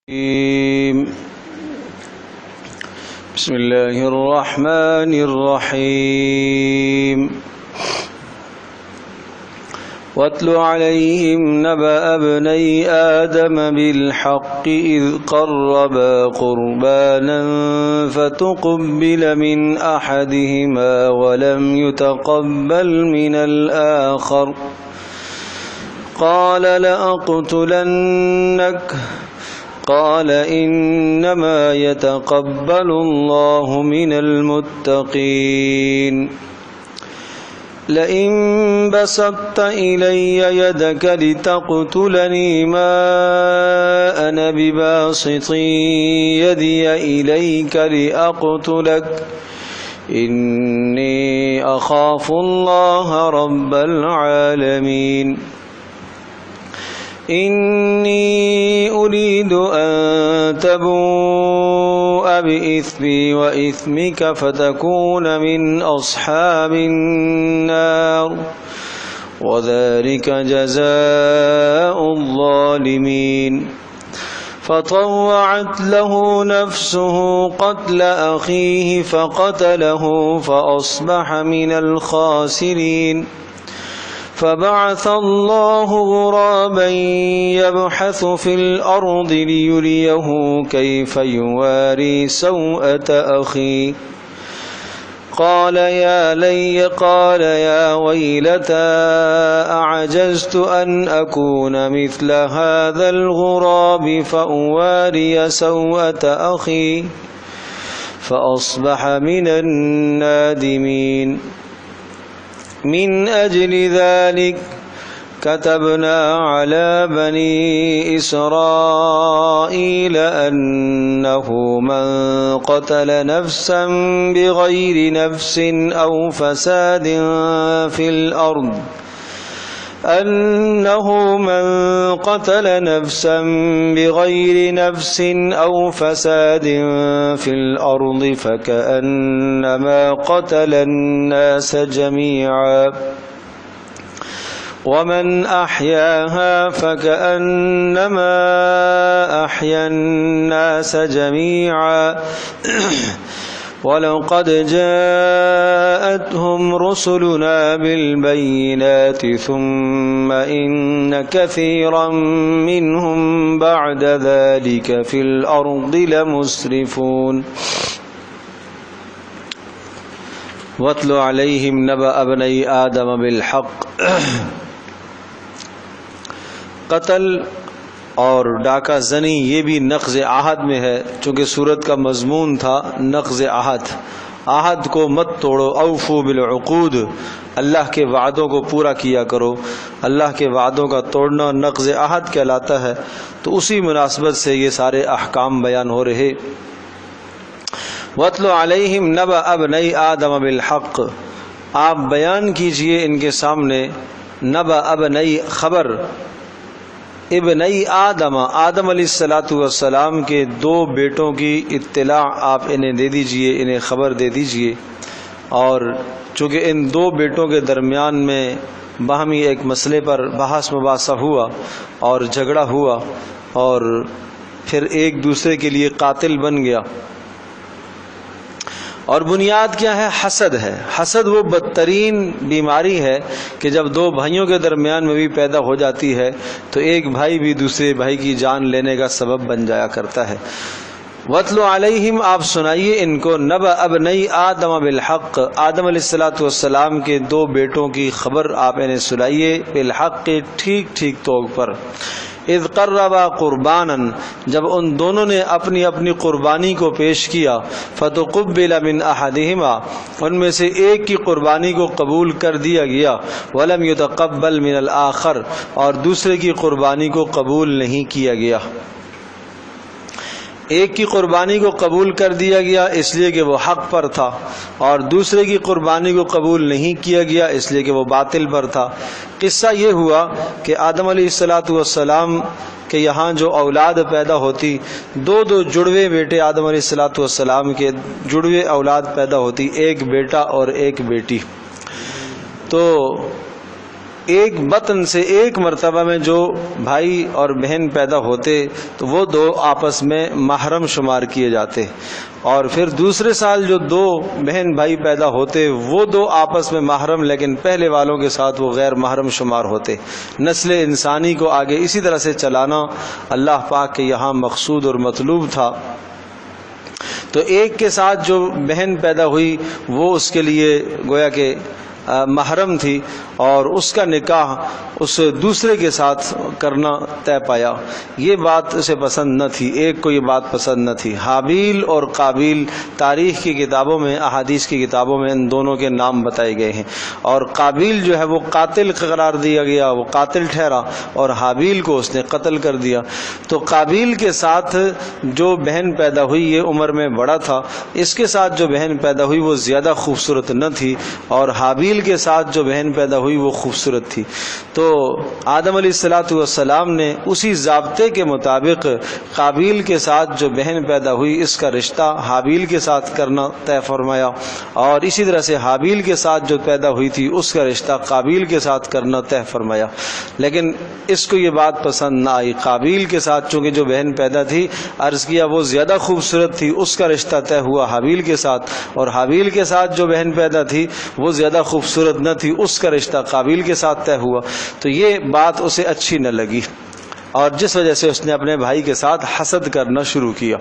بسم اللہ الرحمن الرحیم واتل علیہم نبأ ابنی آدم بالحق اذ قربا قربانا فتقبل من احدہما ولم يتقبل من الآخر قال لأقتلنك قال إنما يتقبل الله من المتقين لئن بسطت إلي يدك لتقتلني ما أنا بباسط يدي إليك لأقتلك إني أخاف الله رب العالمين إني أريد أن تبوء بإثمي وإثمك فتكون من أصحاب النار وذلك جزاء الظالمين فطوعت له نفسه قتل أخيه فقتله فأصبح من الخاسرين فبعث الله غرابا يبحث في الأرض ليريه كيف يواري سوءة أخيه قال يا ويلتى أعجزت أن أكون مثل هذا الغراب فأواري سوءة أخي فأصبح من النادمين من أجل ذلك كتبنا على بني إسرائيل أنه من قتل نفسا بغير نفس أو فساد في الأرض أنه من قتل نفسا بغير نفس أو فساد في الأرض فكأنما قتل الناس جميعا ومن أحياها فكأنما أحيا الناس جميعا ولقد جاءتهم رسلنا بالبينات ثم إن كثيرا منهم بعد ذلك في الأرض لمسرفون واتل عليهم نبأ ابني آدم بالحق قتل اور ڈاکہ زنی یہ بھی نقض عہد میں ہے، چونکہ سورت کا مضمون تھا نقض عہد کو مت توڑو، اوفو بالعقود، اللہ کے وعدوں کو پورا کیا کرو۔ اللہ کے وعدوں کا توڑنا نقض عہد کہلاتا ہے، تو اسی مناسبت سے یہ سارے احکام بیان ہو رہے۔ وَاتْلُ عَلَيْهِمْ نَبَأَ ابْنَيْ آدَمَ بِالْحَقِّ، آپ بیان کیجئے ان کے سامنے نبأ ابنی، خبر ابنی آدم، آدم علیہ السلام کے دو بیٹوں کی اطلاع آپ انہیں دے دیجئے، انہیں خبر دے دیجئے۔ اور چونکہ ان دو بیٹوں کے درمیان میں باہمی ایک مسئلے پر بحث مباحثہ ہوا اور جھگڑا ہوا اور پھر ایک دوسرے کے لیے قاتل بن گیا، اور بنیاد کیا ہے؟ حسد ہے۔ حسد وہ بدترین بیماری ہے کہ جب دو بھائیوں کے درمیان میں بھی پیدا ہو جاتی ہے تو ایک بھائی بھی دوسرے بھائی کی جان لینے کا سبب بن جایا کرتا ہے۔ وَاتْلُ عَلَيْهِمْ، آپ سنائیے ان کو، نبأ ابنی آدم بالحق، آدم علیہ السلام کے دو بیٹوں کی خبر آپ انہیں سنائیے، بالحق، ٹھیک طور پر۔ اذ قربا قربانا، جب ان دونوں نے اپنی اپنی قربانی کو پیش کیا، فتقبل من احدہما، ان میں سے ایک کی قربانی کو قبول کر دیا گیا، ولم يتقبل من الآخر، اور دوسرے کی قربانی کو قبول نہیں کیا گیا۔ ایک کی قربانی کو قبول کر دیا گیا اس لیے کہ وہ حق پر تھا، اور دوسرے کی قربانی کو قبول نہیں کیا گیا اس لیے کہ وہ باطل پر تھا۔ قصہ یہ ہوا کہ آدم علیہ السلام کے یہاں جو اولاد پیدا ہوتی، دو جڑوے بیٹے آدم علیہ السلام کے جڑوے اولاد پیدا ہوتی، ایک بیٹا اور ایک بیٹی۔ تو ایک بطن سے ایک مرتبہ میں جو بھائی اور بہن پیدا ہوتے تو وہ دو آپس میں محرم شمار کیے جاتے، اور پھر دوسرے سال جو دو بہن بھائی پیدا ہوتے وہ دو آپس میں محرم لیکن پہلے والوں کے ساتھ وہ غیر محرم شمار ہوتے۔ نسل انسانی کو آگے اسی طرح سے چلانا اللہ پاک کے یہاں مقصود اور مطلوب تھا۔ تو ایک کے ساتھ جو بہن پیدا ہوئی وہ اس کے لیے گویا کہ محرم تھی، اور اس کا نکاح اس دوسرے کے ساتھ کرنا طے پایا۔ یہ بات اسے پسند نہ تھی، ایک کو یہ بات پسند نہ تھی۔ حابیل اور قابیل تاریخ کی کتابوں میں، احادیث کی کتابوں میں ان دونوں کے نام بتائے گئے ہیں، اور قابیل جو ہے وہ قاتل قرار دیا گیا، وہ قاتل ٹھہرا، اور حابیل کو اس نے قتل کر دیا۔ تو قابیل کے ساتھ جو بہن پیدا ہوئی یہ عمر میں بڑا تھا، اس کے ساتھ جو بہن پیدا ہوئی وہ زیادہ خوبصورت نہ تھی، اور حابیل کے ساتھ جو بہن پیدا ہوئی وہ خوبصورت تھی۔ تو آدم علیہ السلام نے اسی ضابطے کے مطابق قابیل کے ساتھ جو بہن پیدا ہوئی اس کا رشتہ حابیل کے ساتھ کرنا طے فرمایا، اور اسی طرح سے حابیل کے ساتھ جو پیدا ہوئی تھی اس کا رشتہ قابیل کے ساتھ کرنا طے فرمایا۔ لیکن اس کو یہ بات پسند نہ آئی۔ قابیل کے ساتھ چونکہ جو بہن پیدا تھی، عرض کیا وہ زیادہ خوبصورت تھی، اس کا رشتہ طے ہوا حابیل کے ساتھ، اور حابیل کے ساتھ جو بہن پیدا تھی وہ زیادہ خوبصورت نہ تھی، اس کا رشتہ قابیل کے ساتھ طے ہوا۔ تو یہ بات اسے اچھی نہ لگی، اور جس وجہ سے اس نے اپنے بھائی کے ساتھ حسد کرنا شروع کیا۔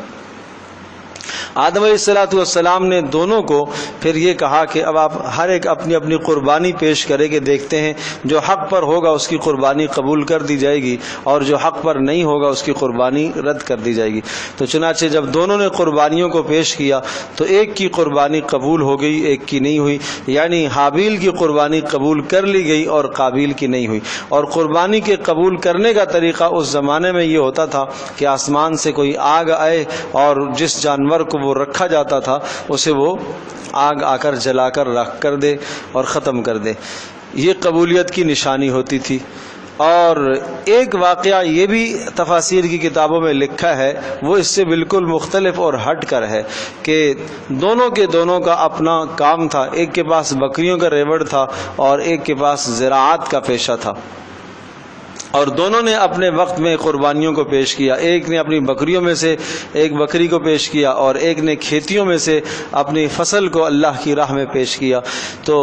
آدم علیہ السلام نے دونوں کو پھر یہ کہا کہ اب آپ ہر ایک اپنی اپنی قربانی پیش کرے کہ دیکھتے ہیں جو حق پر ہوگا اس کی قربانی قبول کر دی جائے گی، اور جو حق پر نہیں ہوگا اس کی قربانی رد کر دی جائے گی۔ تو چنانچہ جب دونوں نے قربانیوں کو پیش کیا تو ایک کی قربانی قبول ہو گئی، ایک کی نہیں ہوئی، یعنی حابیل کی قربانی قبول کر لی گئی اور قابیل کی نہیں ہوئی۔ اور قربانی کے قبول کرنے کا طریقہ اس زمانے میں یہ ہوتا تھا کہ آسمان سے کوئی آگ آئے اور جس جانور کو وہ رکھا جاتا تھا اسے وہ آگ آ کر جلا کر رکھ کر دے اور ختم کر دے، یہ قبولیت کی نشانی ہوتی تھی۔ اور ایک واقعہ یہ بھی تفاسیر کی کتابوں میں لکھا ہے، وہ اس سے بالکل مختلف اور ہٹ کر ہے کہ دونوں کے دونوں کا اپنا کام تھا، ایک کے پاس بکریوں کا ریوڑ تھا اور ایک کے پاس زراعت کا پیشہ تھا، اور دونوں نے اپنے وقت میں قربانیوں کو پیش کیا۔ ایک نے اپنی بکریوں میں سے ایک بکری کو پیش کیا، اور ایک نے کھیتیوں میں سے اپنی فصل کو اللہ کی راہ میں پیش کیا۔ تو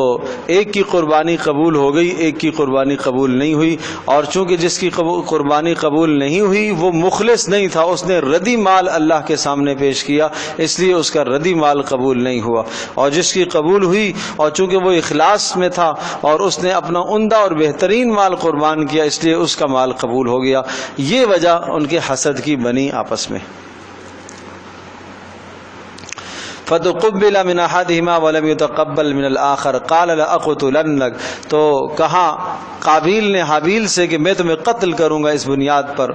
ایک کی قربانی قبول ہو گئی، ایک کی قربانی قبول نہیں ہوئی، اور چونکہ جس کی قربانی قبول نہیں ہوئی وہ مخلص نہیں تھا، اس نے ردی مال اللہ کے سامنے پیش کیا، اس لیے اس کا ردی مال قبول نہیں ہوا۔ اور جس کی قبول ہوئی اور چونکہ وہ اخلاص میں تھا اور اس نے اپنا عمدہ اور بہترین مال قربان کیا، اس لیے اس کا مال قبول ہو گیا۔ یہ وجہ ان کے حسد کی بنی آپس میں۔ فتقبل من احدهما ولم يتقبل من الاخر قال لاقتلنك، تو کہا قابیل نے حابیل سے کہ میں تمہیں قتل کروں گا اس بنیاد پر۔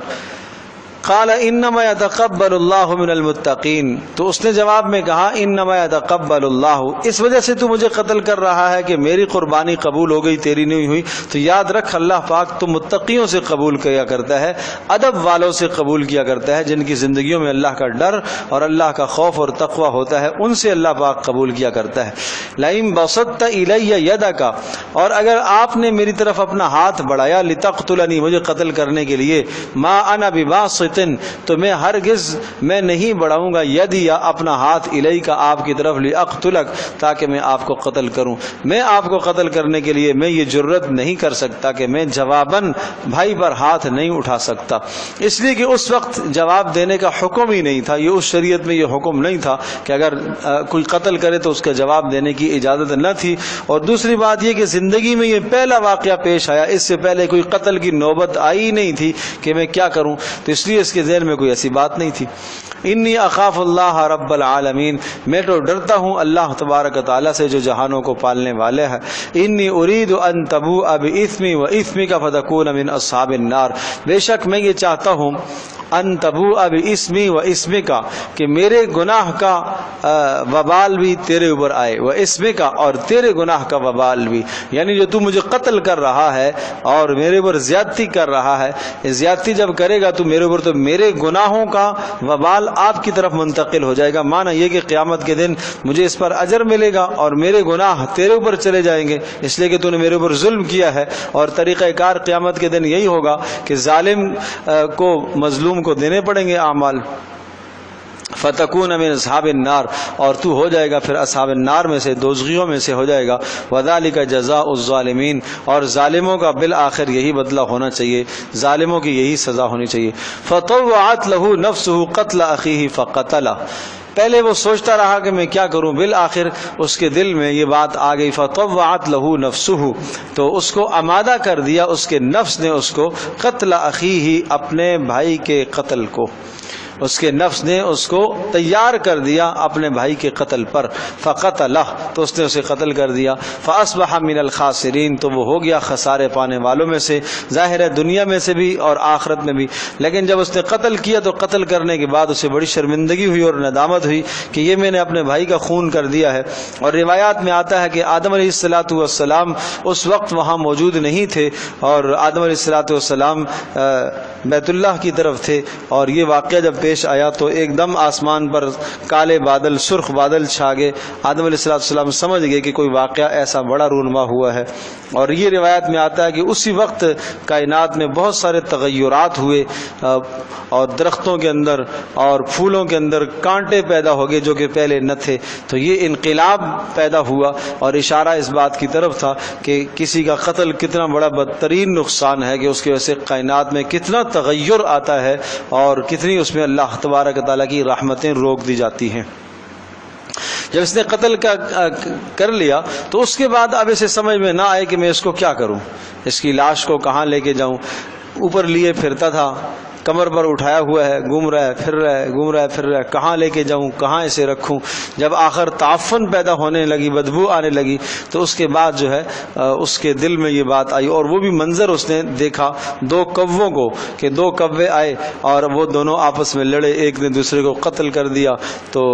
قال انما يتقبل الله من المتقین، تو اس نے جواب میں کہا انما يتقبل اللہ، اس وجہ سے تو مجھے قتل کر رہا ہے کہ میری قربانی قبول ہو گئی تیری نہیں ہوئی، تو یاد رکھ اللہ پاک تو متقیوں سے قبول کیا کرتا ہے، ادب والوں سے قبول کیا کرتا ہے، جن کی زندگیوں میں اللہ کا ڈر اور اللہ کا خوف اور تقوی ہوتا ہے ان سے اللہ پاک قبول کیا کرتا ہے۔ لئن بسطت الی یدک، اور اگر آپ نے میری طرف اپنا ہاتھ بڑھایا لتقتلنی، مجھے قتل کرنے کے لیے، ما انا بباسط، تو میں ہرگز میں نہیں بڑھاؤں گا یدی یا اپنا ہاتھ الیک آپ کی طرف، لاقتلک تاکہ میں آپ کو قتل کروں، میں آپ کو قتل کرنے کے لیے میں یہ جرت نہیں کر سکتا کہ میں جواباً بھائی پر ہاتھ نہیں اٹھا سکتا، اس لیے کہ اس وقت جواب دینے کا حکم ہی نہیں تھا، یہ اس شریعت میں یہ حکم نہیں تھا کہ اگر کوئی قتل کرے تو اس کا جواب دینے کی اجازت نہ تھی۔ اور دوسری بات یہ کہ زندگی میں یہ پہلا واقعہ پیش آیا، اس سے پہلے کوئی قتل کی نوبت آئی نہیں تھی کہ میں کیا کروں، تو اس لیے اس کے ذہن میں کوئی ایسی بات نہیں تھی۔ انی اخاف اللہ رب العالمین، میں تو ڈرتا ہوں اللہ تبارک و تعالیٰ سے جو جہانوں کو پالنے والے ہے۔ انی ارید ان تبوء باسمی واسمک فتکون من اصحاب النار، بے شک میں یہ چاہتا ہوں ان تبوء باسمی واسمک، کہ میرے گناہ کا وبال بھی تیرے اوپر آئے، واسمک، اور تیرے گناہ کا وبال بھی، یعنی جو تو مجھے قتل کر رہا ہے اور میرے اوپر زیادتی کر رہا ہے، زیادتی جب کرے گا تو میرے اوپر تو تو میرے گناہوں کا وبال آپ کی طرف منتقل ہو جائے گا. معنی یہ کہ قیامت کے دن مجھے اس پر اجر ملے گا اور میرے گناہ تیرے اوپر چلے جائیں گے اس لیے کہ تو نے میرے اوپر ظلم کیا ہے. اور طریقہ کار قیامت کے دن یہی ہوگا کہ ظالم کو مظلوم کو دینے پڑیں گے اعمال. فتکون من اصحاب النار، اور تو ہو جائے گا پھر اصحاب النار میں سے، دوزخیوں میں سے ہو جائے گا. وذالک جزاء الظالمین، اور ظالموں کا بالآخر یہی بدلہ ہونا چاہیے، ظالموں کی یہی سزا ہونی چاہیے. فطوعت له نفسه قتل اخیہ فقتلہ، پہلے وہ سوچتا رہا کہ میں کیا کروں، بالآخر اس کے دل میں یہ بات آ گئی. فطوعت له نفسه، تو اس کو آمادہ کر دیا اس کے نفس نے اس کو، قتل اخیہ، اپنے بھائی کے قتل کو، اس کے نفس نے اس کو تیار کر دیا اپنے بھائی کے قتل پر. فقتلہ، تو اس نے اسے قتل کر دیا. فاصبح من الخاسرین، تو وہ ہو گیا خسارے پانے والوں میں سے، ظاہر ہے دنیا میں سے بھی اور آخرت میں بھی. لیکن جب اس نے قتل کیا تو قتل کرنے کے بعد اسے بڑی شرمندگی ہوئی اور ندامت ہوئی کہ یہ میں نے اپنے بھائی کا خون کر دیا ہے. اور روایات میں آتا ہے کہ آدم علیہ الصلوۃ والسلام اس وقت وہاں موجود نہیں تھے، اور آدم علیہ الصلوۃ والسلام بیت اللہ کی طرف تھے. اور یہ واقعہ جب پیش آیا تو ایک دم آسمان پر کالے بادل، سرخ بادل چھا گئے. آدم علیہ السلام سمجھ گئے کہ کوئی واقعہ ایسا بڑا رونما ہوا ہے. اور یہ روایت میں آتا ہے کہ اسی وقت کائنات میں بہت سارے تغیرات ہوئے، اور درختوں کے اندر اور پھولوں کے اندر کانٹے پیدا ہو گئے جو کہ پہلے نہ تھے. تو یہ انقلاب پیدا ہوا، اور اشارہ اس بات کی طرف تھا کہ کسی کا قتل کتنا بڑا بدترین نقصان ہے، کہ اس کی وجہ سے کائنات میں کتنا تغیر آتا ہے اور کتنی اس میں اللہ تبارک تعالیٰ کی رحمتیں روک دی جاتی ہیں. جب اس نے قتل کر لیا تو اس کے بعد اب اسے سمجھ میں نہ آئے کہ میں اس کو کیا کروں، اس کی لاش کو کہاں لے کے جاؤں. اوپر لیے پھرتا تھا، کمر پر اٹھایا ہوا ہے، گھوم رہا ہے پھر رہا ہے، گھوم رہا ہے پھر رہا ہے، کہاں لے کے جاؤں، کہاں اسے رکھوں. جب آخر تعفن پیدا ہونے لگی، بدبو آنے لگی، تو اس کے بعد جو ہے اس کے دل میں یہ بات آئی. اور وہ بھی منظر اس نے دیکھا دو کووں کو، کہ دو کوے آئے اور وہ دونوں آپس میں لڑے، ایک نے دوسرے کو قتل کر دیا. تو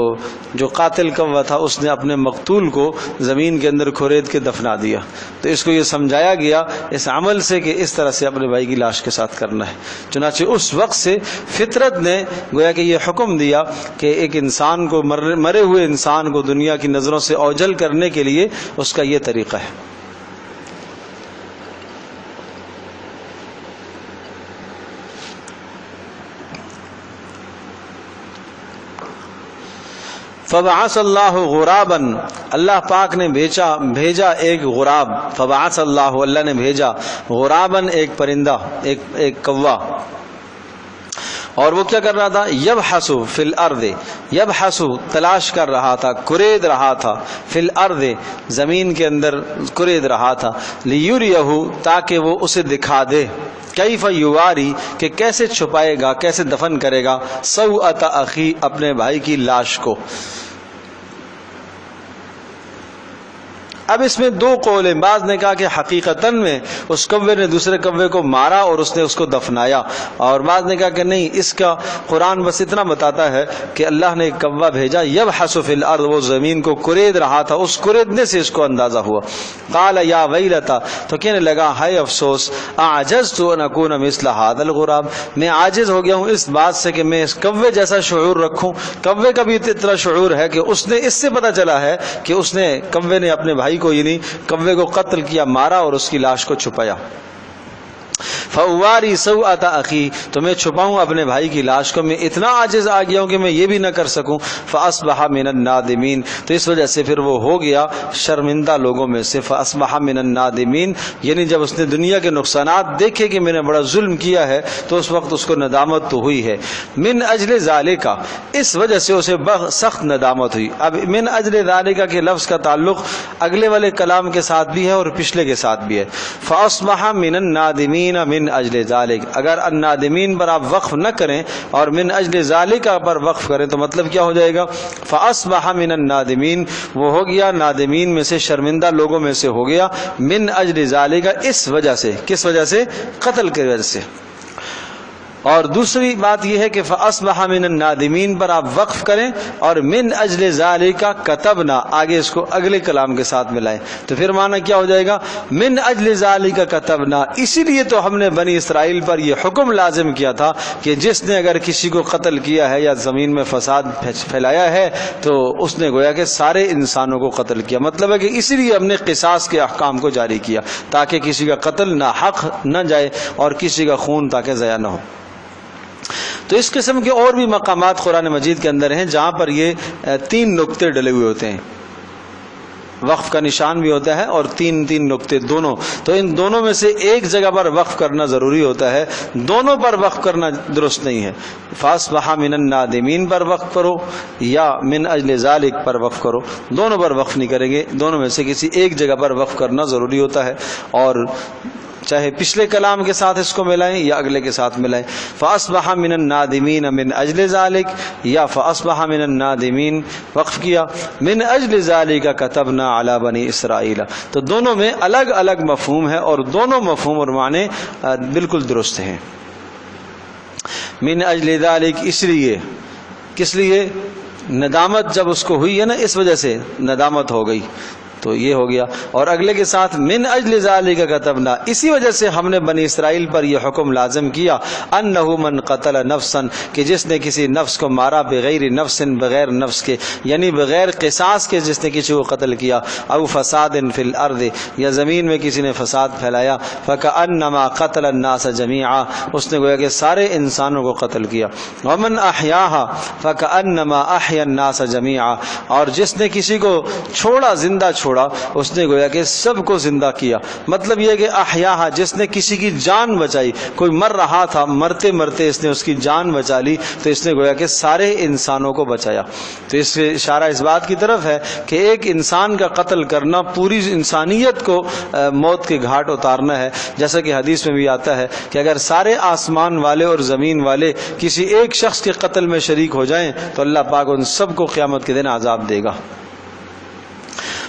جو قاتل کوا تھا اس نے اپنے مقتول کو زمین کے اندر کھرید کے دفنا دیا. تو اس کو یہ سمجھایا گیا اس عمل سے کہ اس طرح سے اپنے بھائی کی لاش کے ساتھ کرنا ہے. چنانچہ اس وقت سے فطرت نے گویا کہ یہ حکم دیا کہ ایک انسان کو، مرے ہوئے انسان کو دنیا کی نظروں سے اوجھل کرنے کے لیے اس کا یہ طریقہ ہے. فبعث اللہ غرابا، اللہ پاک نے بھیجا ایک غراب. فبعث اللہ، اللہ نے بھیجا غرابا، ایک پرندہ، ایک کوا. اور وہ کیا کر رہا تھا؟ یبحث فی الارض، یبحث تلاش کر رہا تھا، کرید رہا تھا، فی الارض زمین کے اندر کرید رہا تھا، لیریہ تاکہ وہ اسے دکھا دے، کیف یواری کہ کیسے چھپائے گا، کیسے دفن کرے گا، سوءۃ اخی اپنے بھائی کی لاش کو. اب اس میں دو قول ہیں. بعض نے کہا کہ حقیقتاً میں اس کوے نے دوسرے کوے کو مارا اور اس نے اس کو دفنایا، اور بعض نے کہا کہ نہیں، اس کا قرآن بس اتنا بتاتا ہے کہ اللہ نے ایک کوا بھیجا، یبحث فی الارض، وہ زمین کو کرید رہا تھا، اس کریدنے سے اس کو اندازہ ہوا. قال یا ویلتا، تو کہنے لگا ہائے افسوس، اعجزت ان اکون مثل هذا الغراب، میں عاجز ہو گیا ہوں اس بات سے کہ میں اس کوے جیسا شعور رکھوں. کوے کا بھی اتنا شعور ہے کہ اس نے، اس سے پتہ چلا ہے کہ اس نے، کوے نے اپنے بھائی کو، یعنی کوے کو قتل کیا، مارا اور اس کی لاش کو چھپایا. فواری سوءۃ اخی، تو میں چھپاؤں اپنے بھائی کی لاش کو، میں اتنا عاجز آ گیا ہوں کہ میں یہ بھی نہ کر سکوں. فاصبح من النادمین، تو اس وجہ سے پھر وہ ہو گیا شرمندہ لوگوں میں سے. فاصبح من النادمین، یعنی جب اس نے دنیا کے نقصانات دیکھے کہ میں نے بڑا ظلم کیا ہے تو اس وقت اس کو ندامت تو ہوئی ہے. من اجل ذالک، اس وجہ سے اسے سخت ندامت ہوئی. اب من اجل ذالک کے لفظ کا تعلق اگلے والے کلام کے ساتھ بھی ہے اور پچھلے کے ساتھ بھی ہے. فاصبح من النادمین من اجل ذالک، اگر النادمین پر آپ وقف نہ کریں اور من اجل ذالک پر وقف کریں تو مطلب کیا ہو جائے گا؟ فاصبح من النادمین، وہ ہو گیا نادمین میں سے، شرمندہ لوگوں میں سے ہو گیا. من اجل ذالک، اس وجہ سے، کس وجہ سے؟ قتل کی وجہ سے. اور دوسری بات یہ ہے کہ فَأَصْبَحَ مِنَ النَّادِمِينَ پر آپ وقف کریں اور من اجل ذالک کتبنا آگے اس کو اگلے کلام کے ساتھ ملائیں تو پھر معنی کیا ہو جائے گا؟ من اجل ذالک کتبنا، اسی لیے تو ہم نے بنی اسرائیل پر یہ حکم لازم کیا تھا کہ جس نے اگر کسی کو قتل کیا ہے یا زمین میں فساد پھیلایا ہے تو اس نے گویا کہ سارے انسانوں کو قتل کیا. مطلب ہے کہ اسی لیے ہم نے قصاص کے احکام کو جاری کیا تاکہ کسی کا قتل ناحق نہ جائے اور کسی کا خون تاکہ ضائع نہ ہو. تو اس قسم کے اور بھی مقامات قرآن مجید کے اندر ہیں جہاں پر یہ 3 نقطے ڈلے ہوئے ہوتے ہیں. وقف کا نشان بھی ہوتا ہے اور 3 نقطے دونوں، تو ان دونوں میں سے ایک جگہ پر وقف کرنا ضروری ہوتا ہے، دونوں پر وقف کرنا درست نہیں ہے. فاصبح من النادمین پر وقف کرو یا من اجل ذالک پر وقف کرو، دونوں پر وقف نہیں کریں گے، دونوں میں سے کسی ایک جگہ پر وقف کرنا ضروری ہوتا ہے. اور چاہے پچھلے کلام کے ساتھ اس کو ملائیں یا اگلے کے ساتھ ملائیں. فاصبح من النادمین من اجل ذالک یا فاصبح من النادمین وقف کیا، من اجل ذالک کتبنا علی بنی اسرائیل. تو دونوں میں الگ الگ مفہوم ہے اور دونوں مفہوم اور معنی بالکل درست ہیں. من اجل ذالک اس لیے، کس لیے؟ ندامت جب اس کو ہوئی ہے نا، اس وجہ سے ندامت ہو گئی تو یہ ہو گیا. اور اگلے کے ساتھ من اجل ذالک کتبنا، اسی وجہ سے ہم نے بنی اسرائیل پر یہ حکم لازم کیا انہ من قتل نفسا کہ جس نے کسی نفس کو مارا بغیر نفس بغیر نفس کے، یعنی بغیر قصاص کے جس نے کسی کو قتل کیا، او فساد فی الارض یا زمین میں کسی نے فساد پھیلایا، فکأنما قتل الناس جمیعا اس نے گویا کہ سارے انسانوں کو قتل کیا. ومن احیاها فکأنما احیا الناس جمیعا اور جس نے کسی کو چھوڑا، زندہ چھوڑا، اس نے گویا کہ سب کو زندہ کیا. مطلب یہ کہ احیاها جس نے کسی کی جان بچائی، کوئی مر رہا تھا، مرتے مرتے اس نے اس کی جان بچا لی تو اس نے گویا کہ سارے انسانوں کو بچایا. تو اس سے اشارہ اس بات کی طرف ہے کہ ایک انسان کا قتل کرنا پوری انسانیت کو موت کے گھاٹ اتارنا ہے. جیسا کہ حدیث میں بھی آتا ہے کہ اگر سارے آسمان والے اور زمین والے کسی ایک شخص کے قتل میں شریک ہو جائیں تو اللہ پاک ان سب کو قیامت کے دن عذاب دے گا.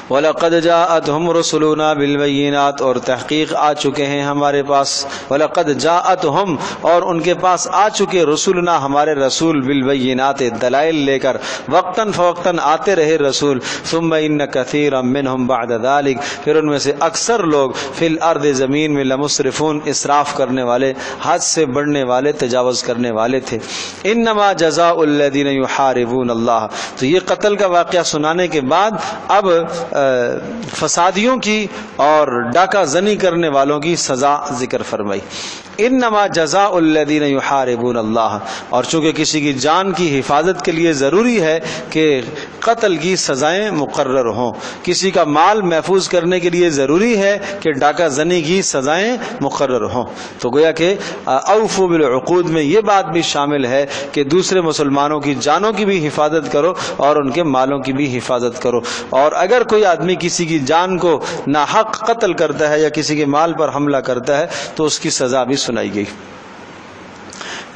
وَلَقَدْ جَاءَتْهُمْ رُسُلُنَا بِالْبَيِّنَاتِ اور تحقیق آ چکے ہیں ہمارے پاس. وَلَقَدْ جَاءَتْهُمْ اور ان کے پاس آ چکے رسولنا ہمارے رسول بالبینات دلائل لے کر، وقتاً فوقتاً آتے رہے رسول. ثُمَّ إِنَّ كَثِيرًا مِّنْهُمْ بَعْدَ ذَلِكَ پھر ان میں سے اکثر لوگ فی الارض زمین میں لمسرفون اسراف کرنے والے، حد سے بڑھنے والے، تجاوز کرنے والے تھے. انما جزاء الذین یحاربون اللہ تو یہ قتل کا واقعہ سنانے کے بعد اب فسادیوں کی اور ڈاکہ زنی کرنے والوں کی سزا ذکر فرمائی. انما جزاء الذین یحاربون اللہ اور چونکہ کسی کی جان کی حفاظت کے لیے ضروری ہے کہ قتل کی سزائیں مقرر ہوں، کسی کا مال محفوظ کرنے کے لیے ضروری ہے کہ ڈاکہ زنی کی سزائیں مقرر ہوں. تو گویا کہ اوفوا بالعقود میں یہ بات بھی شامل ہے کہ دوسرے مسلمانوں کی جانوں کی بھی حفاظت کرو اور ان کے مالوں کی بھی حفاظت کرو. اور اگر کوئی آدمی کسی کی جان کو ناحق قتل کرتا ہے یا کسی کے مال پر حملہ کرتا ہے تو اس کی سزا بھی سنائی گئی.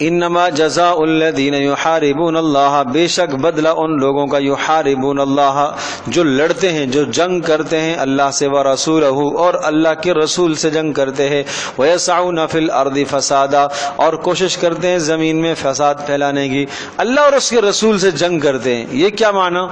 انما جزاء الذین یحاربون اللہ بے شک بدلہ ان لوگوں کا یحاربون اللہ جو لڑتے ہیں، جو جنگ کرتے ہیں اللہ سے، ورسولہ اور اللہ کے رسول سے جنگ کرتے ہیں، ویسعون فی الارض فسادا اور کوشش کرتے ہیں زمین میں فساد پھیلانے کی. اللہ اور اس کے رسول سے جنگ کرتے ہیں، یہ کیا معنی؟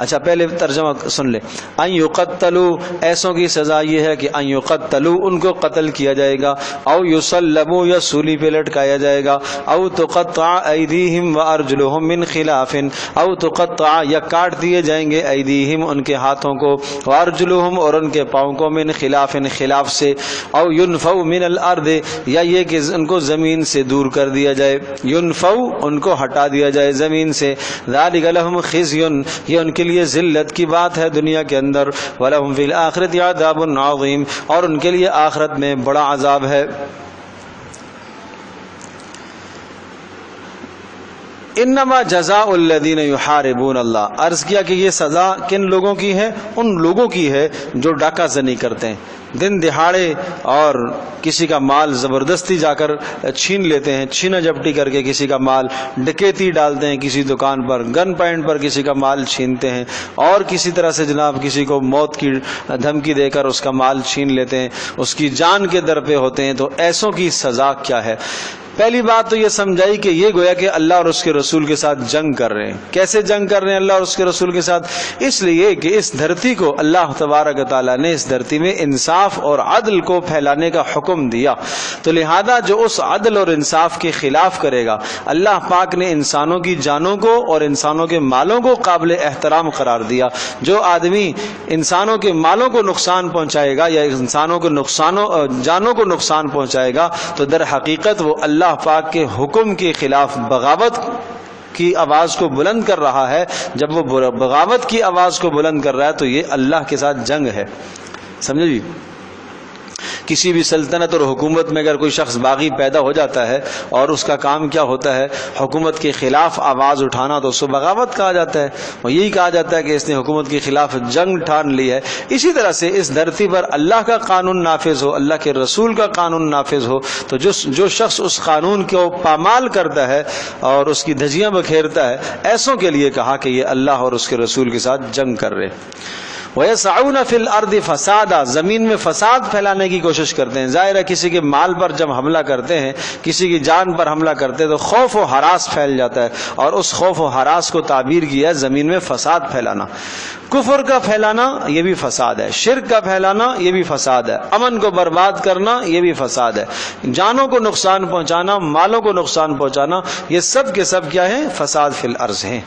اچھا پہلے ترجمہ سن لے. ان یقتلوا ایسوں کی سزا یہ ہے کہ ان یقتلوا ان کو قتل کیا جائے گا، او یصلبوا یا سولی پہ لٹکایا جائے گا، او تقطع ایدیہم وارجلہم من خلاف او تقطع یا کاٹ دیے جائیں گے ایدیہم ان کے ہاتھوں کو، وارجلہم اور ان کے پاؤں کو، من خلاف خلاف سے، او ینفوا من الارض یا یہ کہ ان کو زمین سے دور کر دیا جائے، ینفوا ان کو ہٹا دیا جائے زمین سے. ذالک لہم خزی یہ ان کے لیے ذلت کی بات ہے دنیا کے اندر، وَلَهُمْ فِي الْآخِرَةِ عَذَابٌ عَظِيمٌ اور ان کے لیے آخرت میں بڑا عذاب ہے. انما جزاء الذین یحاربون اللہ عرض کیا کہ یہ سزا کن لوگوں کی ہے؟ ان لوگوں کی ہے جو ڈاکہ زنی کرتے ہیں. دن دہاڑے اور کسی کا مال زبردستی جا کر چھین لیتے ہیں، چھینا جھپٹی کر کے کسی کا مال، ڈکیتی ڈالتے ہیں کسی دکان پر، گن پوائنٹ پر کسی کا مال چھینتے ہیں، اور کسی طرح سے جناب کسی کو موت کی دھمکی دے کر اس کا مال چھین لیتے ہیں، اس کی جان کے در پہ ہوتے ہیں. تو ایسوں کی سزا کیا ہے؟ پہلی بات تو یہ سمجھائی کہ یہ گویا کہ اللہ اور اس کے رسول کے ساتھ جنگ کر رہے ہیں. کیسے جنگ کر رہے ہیں اللہ اور اس کے رسول کے ساتھ؟ اس لیے کہ اس دھرتی کو اللہ تبارک و تعالیٰ نے اس دھرتی میں انصاف اور عدل کو پھیلانے کا حکم دیا. تو لہذا جو اس عدل اور انصاف کے خلاف کرے گا، اللہ پاک نے انسانوں کی جانوں کو اور انسانوں کے مالوں کو قابل احترام قرار دیا. جو آدمی انسانوں کے مالوں کو نقصان پہنچائے گا یا انسانوں کو جانوں کو نقصان پہنچائے گا تو در حقیقت وہ اللہ پاک کے حکم کے خلاف بغاوت کی آواز کو بلند کر رہا ہے. جب وہ بغاوت کی آواز کو بلند کر رہا ہے تو یہ اللہ کے ساتھ جنگ ہے. سمجھے جی؟ کسی بھی سلطنت اور حکومت میں اگر کوئی شخص باغی پیدا ہو جاتا ہے اور اس کا کام کیا ہوتا ہے؟ حکومت کے خلاف آواز اٹھانا، تو اس کو بغاوت کہا جاتا ہے. اور یہی کہا جاتا ہے کہ اس نے حکومت کے خلاف جنگ ٹھان لی ہے. اسی طرح سے اس دھرتی پر اللہ کا قانون نافذ ہو، اللہ کے رسول کا قانون نافذ ہو، تو جو شخص اس قانون کو پامال کرتا ہے اور اس کی دھجیاں بکھیرتا ہے، ایسوں کے لیے کہا کہ یہ اللہ اور اس کے رسول کے ساتھ جنگ کر رہے. وَيَسْعَوْنَ فِي الْأَرْضِ فَسَادًا، زمین میں فساد پھیلانے کی کوشش کرتے ہیں. ظاہر ہے کسی کے مال پر جب حملہ کرتے ہیں، کسی کی جان پر حملہ کرتے ہیں تو خوف و ہراس پھیل جاتا ہے، اور اس خوف و ہراس کو تعبیر کیا ہے زمین میں فساد پھیلانا. کفر کا پھیلانا یہ بھی فساد ہے، شرک کا پھیلانا یہ بھی فساد ہے، امن کو برباد کرنا یہ بھی فساد ہے، جانوں کو نقصان پہنچانا، مالوں کو نقصان پہنچانا، یہ سب کے سب کیا ہیں؟ فساد فی الارض ہیں.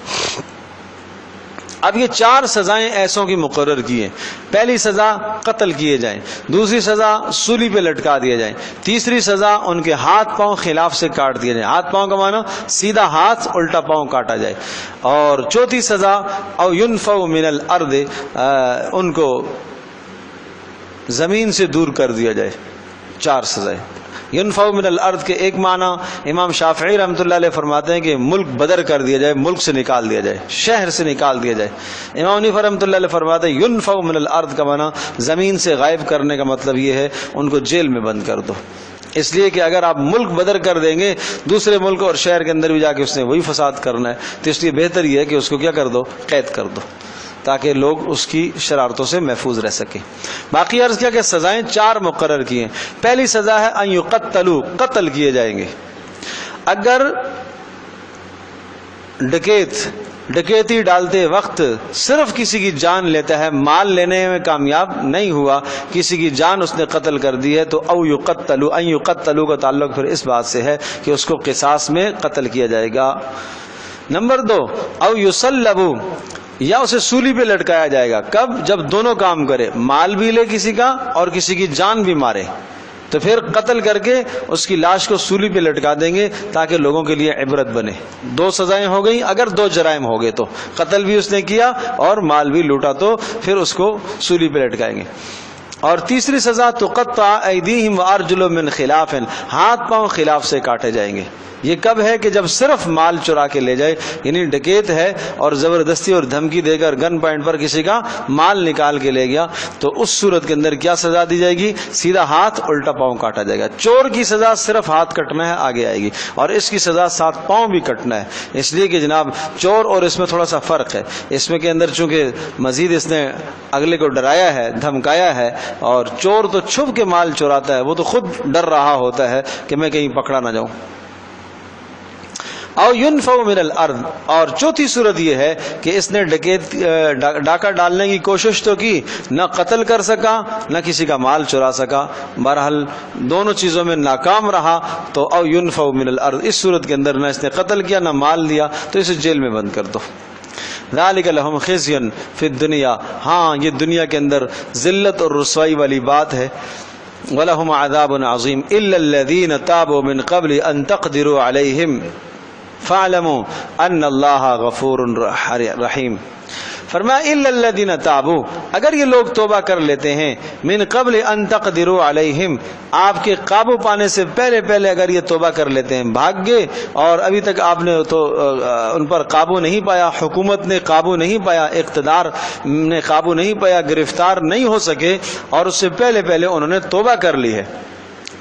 اب یہ 4 سزائیں ایسوں کی مقرر کی ہیں. پہلی سزا قتل کیے جائیں، دوسری سزا سولی پہ لٹکا دیے جائیں، تیسری سزا ان کے ہاتھ پاؤں خلاف سے کاٹ دیے جائیں. ہاتھ پاؤں کا معنی سیدھا ہاتھ الٹا پاؤں کاٹا جائے. اور چوتھی سزا او ينفوا من الارض، ان کو زمین سے دور کر دیا جائے. 4 سزائیں. ينفوا من الارض کے ایک معنی امام شافعی رحمۃ اللہ علیہ فرماتے ہیں کہ ملک بدر کر دیا جائے، ملک سے نکال دیا جائے، شہر سے نکال دیا جائے. امام حنیفہ رحمۃ اللہ علیہ فرماتے ہیں ينفوا من الارض کا معنی زمین سے غائب کرنے کا مطلب یہ ہے ان کو جیل میں بند کر دو. اس لیے کہ اگر آپ ملک بدر کر دیں گے، دوسرے ملک اور شہر کے اندر بھی جا کے اس نے وہی فساد کرنا ہے، تو اس لیے بہتر یہ ہے کہ اس کو کیا کر دو؟ قید کر دو، تاکہ لوگ اس کی شرارتوں سے محفوظ رہ سکیں. باقی عرض کیا کہ سزائیں 4 مقرر کی ہیں. پہلی سزا ہے ان یقتلوا، قتل کیے جائیں گے. اگر ڈکیتی ڈالتے وقت صرف کسی کی جان لیتا ہے، مال لینے میں کامیاب نہیں ہوا، کسی کی جان اس نے قتل کر دی ہے، تو او یقتلوا، ان یقتلوا کا تعلق پھر اس بات سے ہے کہ اس کو قصاص میں قتل کیا جائے گا. نمبر 2 او یصلبوا، یا اسے سولی پہ لٹکایا جائے گا. کب؟ جب دونوں کام کرے، مال بھی لے کسی کا اور کسی کی جان بھی مارے، تو پھر قتل کر کے اس کی لاش کو سولی پہ لٹکا دیں گے تاکہ لوگوں کے لیے عبرت بنے. 2 سزائیں ہو گئیں. اگر 2 جرائم ہو گئے تو قتل بھی اس نے کیا اور مال بھی لوٹا، تو پھر اس کو سولی پہ لٹکائیں گے. اور تیسری سزا تقطع ایدیہم وارجلہم من خلاف، ہاتھ پاؤں خلاف سے کاٹے جائیں گے. یہ کب ہے؟ کہ جب صرف مال چرا کے لے جائے، یعنی ڈکیت ہے اور زبردستی اور دھمکی دے کر گن پوائنٹ پر کسی کا مال نکال کے لے گیا، تو اس صورت کے اندر کیا سزا دی جائے گی؟ سیدھا ہاتھ الٹا پاؤں کاٹا جائے گا. چور کی سزا صرف ہاتھ کٹنا ہے، آگے آئے گی، اور اس کی سزا 7 پاؤں بھی کٹنا ہے. اس لیے کہ جناب چور اور اس میں تھوڑا سا فرق ہے. اس میں کے اندر چونکہ مزید اس نے اگلے کو ڈرایا ہے، دھمکایا ہے، اور چور تو چھپ کے مال چوراتا ہے، وہ تو خود ڈر رہا ہوتا ہے کہ میں کہیں پکڑا نہ جاؤں. او ينفوا من الارض. اور چوتھی صورت یہ ہے کہ اس نے ڈاکہ ڈالنے کی کوشش تو کی، نہ قتل کر سکا نہ کسی کا مال چرا سکا، بہرحال دونوں چیزوں میں ناکام رہا، تو او ينفوا من الارض، اس صورت کے اندر نہ اس نے قتل کیا نہ مال دیا، تو اسے جیل میں بند کر دو. ذالک لہم خزی فی الدنیا، ہاں یہ دنیا کے اندر ذلت اور رسوائی والی بات ہے. ولہم عذاب عظیم الا الذین تابوا من قبل ان تقدروا علیہم فاعلموا ان اللہ غفور رحیم. فرمایا الا الذین تابوا، اگر یہ لوگ توبہ کر لیتے ہیں، من قبل ان تقدروا علیہم، آپ کے قابو پانے سے پہلے پہلے اگر یہ توبہ کر لیتے ہیں، بھاگ گئے اور ابھی تک آپ نے تو ان پر قابو نہیں پایا، حکومت نے قابو نہیں پایا، اقتدار نے قابو نہیں پایا، گرفتار نہیں ہو سکے، اور اس سے پہلے پہلے انہوں نے توبہ کر لی ہے،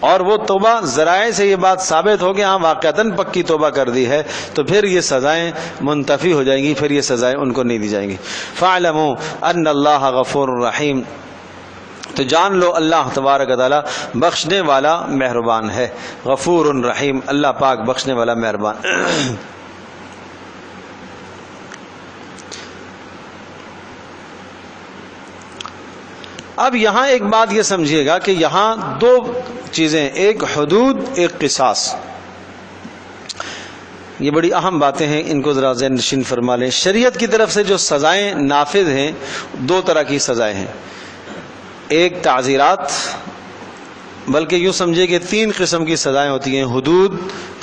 اور وہ توبہ ذرائع سے یہ بات ثابت ہو گیا، ہاں واقعتاً پکی توبہ کر دی ہے، تو پھر یہ سزائیں منتفی ہو جائیں گی، پھر یہ سزائیں ان کو نہیں دی جائیں گی۔ فاعلموا ان اللہ غفور رحیم، تو جان لو اللہ تبارک و تعالی بخشنے والا مہربان ہے، غفور رحیم، اللہ پاک بخشنے والا مہربان۔ اب یہاں ایک بات یہ سمجھیے گا کہ یہاں دو چیزیں، ایک حدود، ایک قصاص، یہ بڑی اہم باتیں ہیں، ان کو ذرا ذہن نشین فرما لیں۔ شریعت کی طرف سے جو سزائیں نافذ ہیں، دو طرح کی سزائیں ہیں، ایک تعزیرات، بلکہ یوں سمجھے کہ تین قسم کی سزائیں ہوتی ہیں، حدود،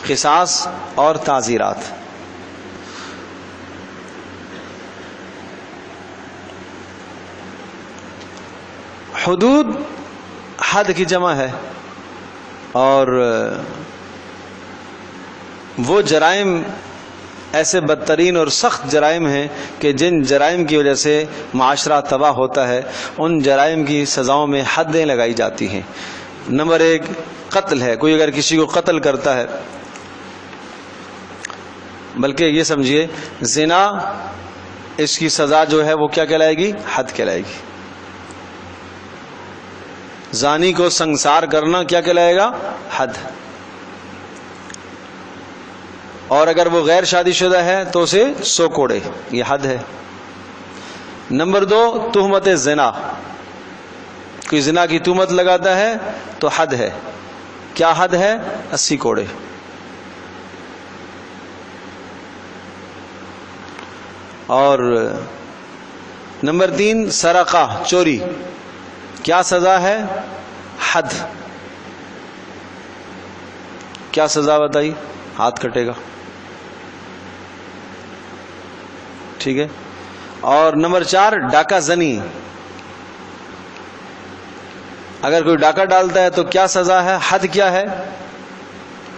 قصاص اور تعزیرات۔ حدود حد کی جمع ہے، اور وہ جرائم ایسے بدترین اور سخت جرائم ہیں کہ جن جرائم کی وجہ سے معاشرہ تباہ ہوتا ہے، ان جرائم کی سزاؤں میں حدیں لگائی جاتی ہیں۔ نمبر ایک قتل ہے، کوئی اگر کسی کو قتل کرتا ہے، بلکہ یہ سمجھیے زنا، اس کی سزا جو ہے وہ کیا کہلائے گی؟ حد کہلائے گی۔ زانی کو سنسار کرنا کیا کہلائے گا؟ حد۔ اور اگر وہ غیر شادی شدہ ہے تو اسے 100 کوڑے، یہ حد ہے۔ نمبر دو تہمت زنا، کوئی زنا کی تہمت لگاتا ہے تو حد ہے، کیا حد ہے؟ 80 کوڑے۔ اور نمبر تین سرقہ، چوری، کیا سزا ہے؟ حد۔ کیا سزا بتائی؟ ہاتھ کٹے گا، ٹھیک ہے۔ اور نمبر 4 ڈاکہ زنی، اگر کوئی ڈاکہ ڈالتا ہے تو کیا سزا ہے؟ حد کیا ہے؟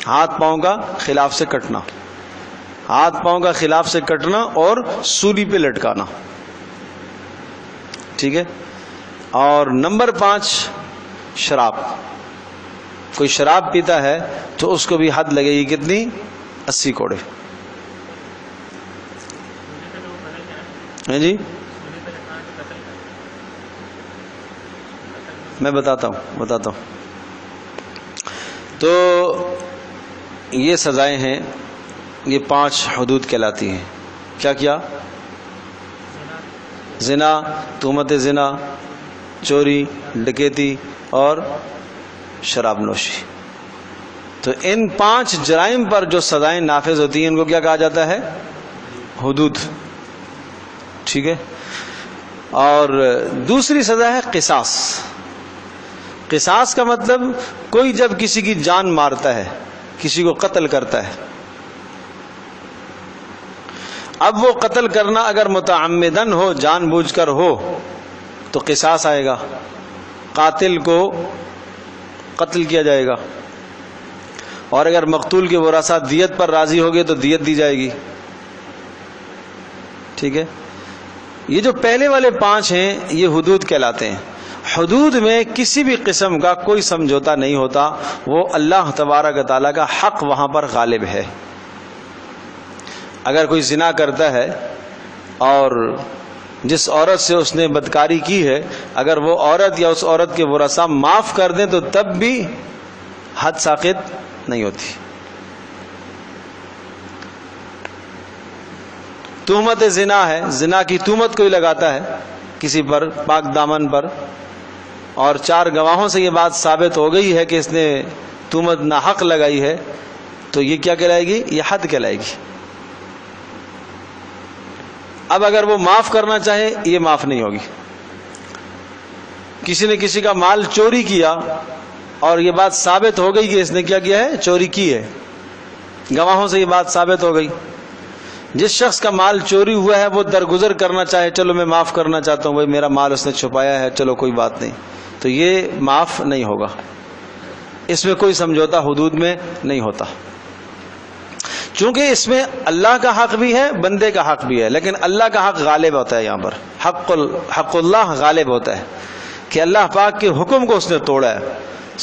ہاتھ پاؤں کا خلاف سے کٹنا، ہاتھ پاؤں کا خلاف سے کٹنا اور سولی پہ لٹکانا، ٹھیک ہے۔ اور نمبر 5 شراب، کوئی شراب پیتا ہے تو اس کو بھی حد لگے گی، کتنی؟ 80 کوڑے۔ جی میں بتاتا ہوں۔ تو یہ سزائیں ہیں، یہ 5 حدود کہلاتی ہیں۔ کیا؟ زنا، تہمت زنا، چوری، ڈکیتی اور شراب نوشی۔ تو ان 5 جرائم پر جو سزائیں نافذ ہوتی ہیں ان کو کیا کہا جاتا ہے؟ حدود، ٹھیک ہے۔ اور دوسری سزا ہے قصاص۔ قصاص کا مطلب کوئی جب کسی کی جان مارتا ہے، کسی کو قتل کرتا ہے، اب وہ قتل کرنا اگر متعمدن ہو، جان بوجھ کر ہو، تو قصاص آئے گا، قاتل کو قتل کیا جائے گا، اور اگر مقتول کے ورثاء دیت پر راضی ہو گئے تو دیت دی جائے گی، ٹھیک ہے۔ یہ جو پہلے والے 5 ہیں یہ حدود کہلاتے ہیں۔ حدود میں کسی بھی قسم کا کوئی سمجھوتا نہیں ہوتا، وہ اللہ تبارک و تعالیٰ کا حق وہاں پر غالب ہے۔ اگر کوئی زنا کرتا ہے اور جس عورت سے اس نے بدکاری کی ہے، اگر وہ عورت یا اس عورت کے ورثاء معاف کر دیں تو تب بھی حد ساقط نہیں ہوتی۔ تہمت زنا ہے، زنا کی تہمت کوئی لگاتا ہے کسی پر، پاک دامن پر، اور 4 گواہوں سے یہ بات ثابت ہو گئی ہے کہ اس نے تہمت ناحق لگائی ہے، تو یہ کیا کہلائے گی؟ یہ حد کہلائے گی۔ اب اگر وہ معاف کرنا چاہے یہ معاف نہیں ہوگی۔ کسی نے کسی کا مال چوری کیا اور یہ بات ثابت ہو گئی کہ اس نے کیا کیا ہے؟ چوری کی ہے، گواہوں سے یہ بات ثابت ہو گئی، جس شخص کا مال چوری ہوا ہے وہ درگزر کرنا چاہے، چلو میں معاف کرنا چاہتا ہوں، بھائی میرا مال اس نے چھپایا ہے، چلو کوئی بات نہیں، تو یہ معاف نہیں ہوگا، اس میں کوئی سمجھوتا حدود میں نہیں ہوتا، چونکہ اس میں اللہ کا حق بھی ہے، بندے کا حق بھی ہے، لیکن اللہ کا حق غالب ہوتا ہے، یہاں پر حق اللہ غالب ہوتا ہے کہ اللہ پاک کے حکم کو اس نے توڑا ہے،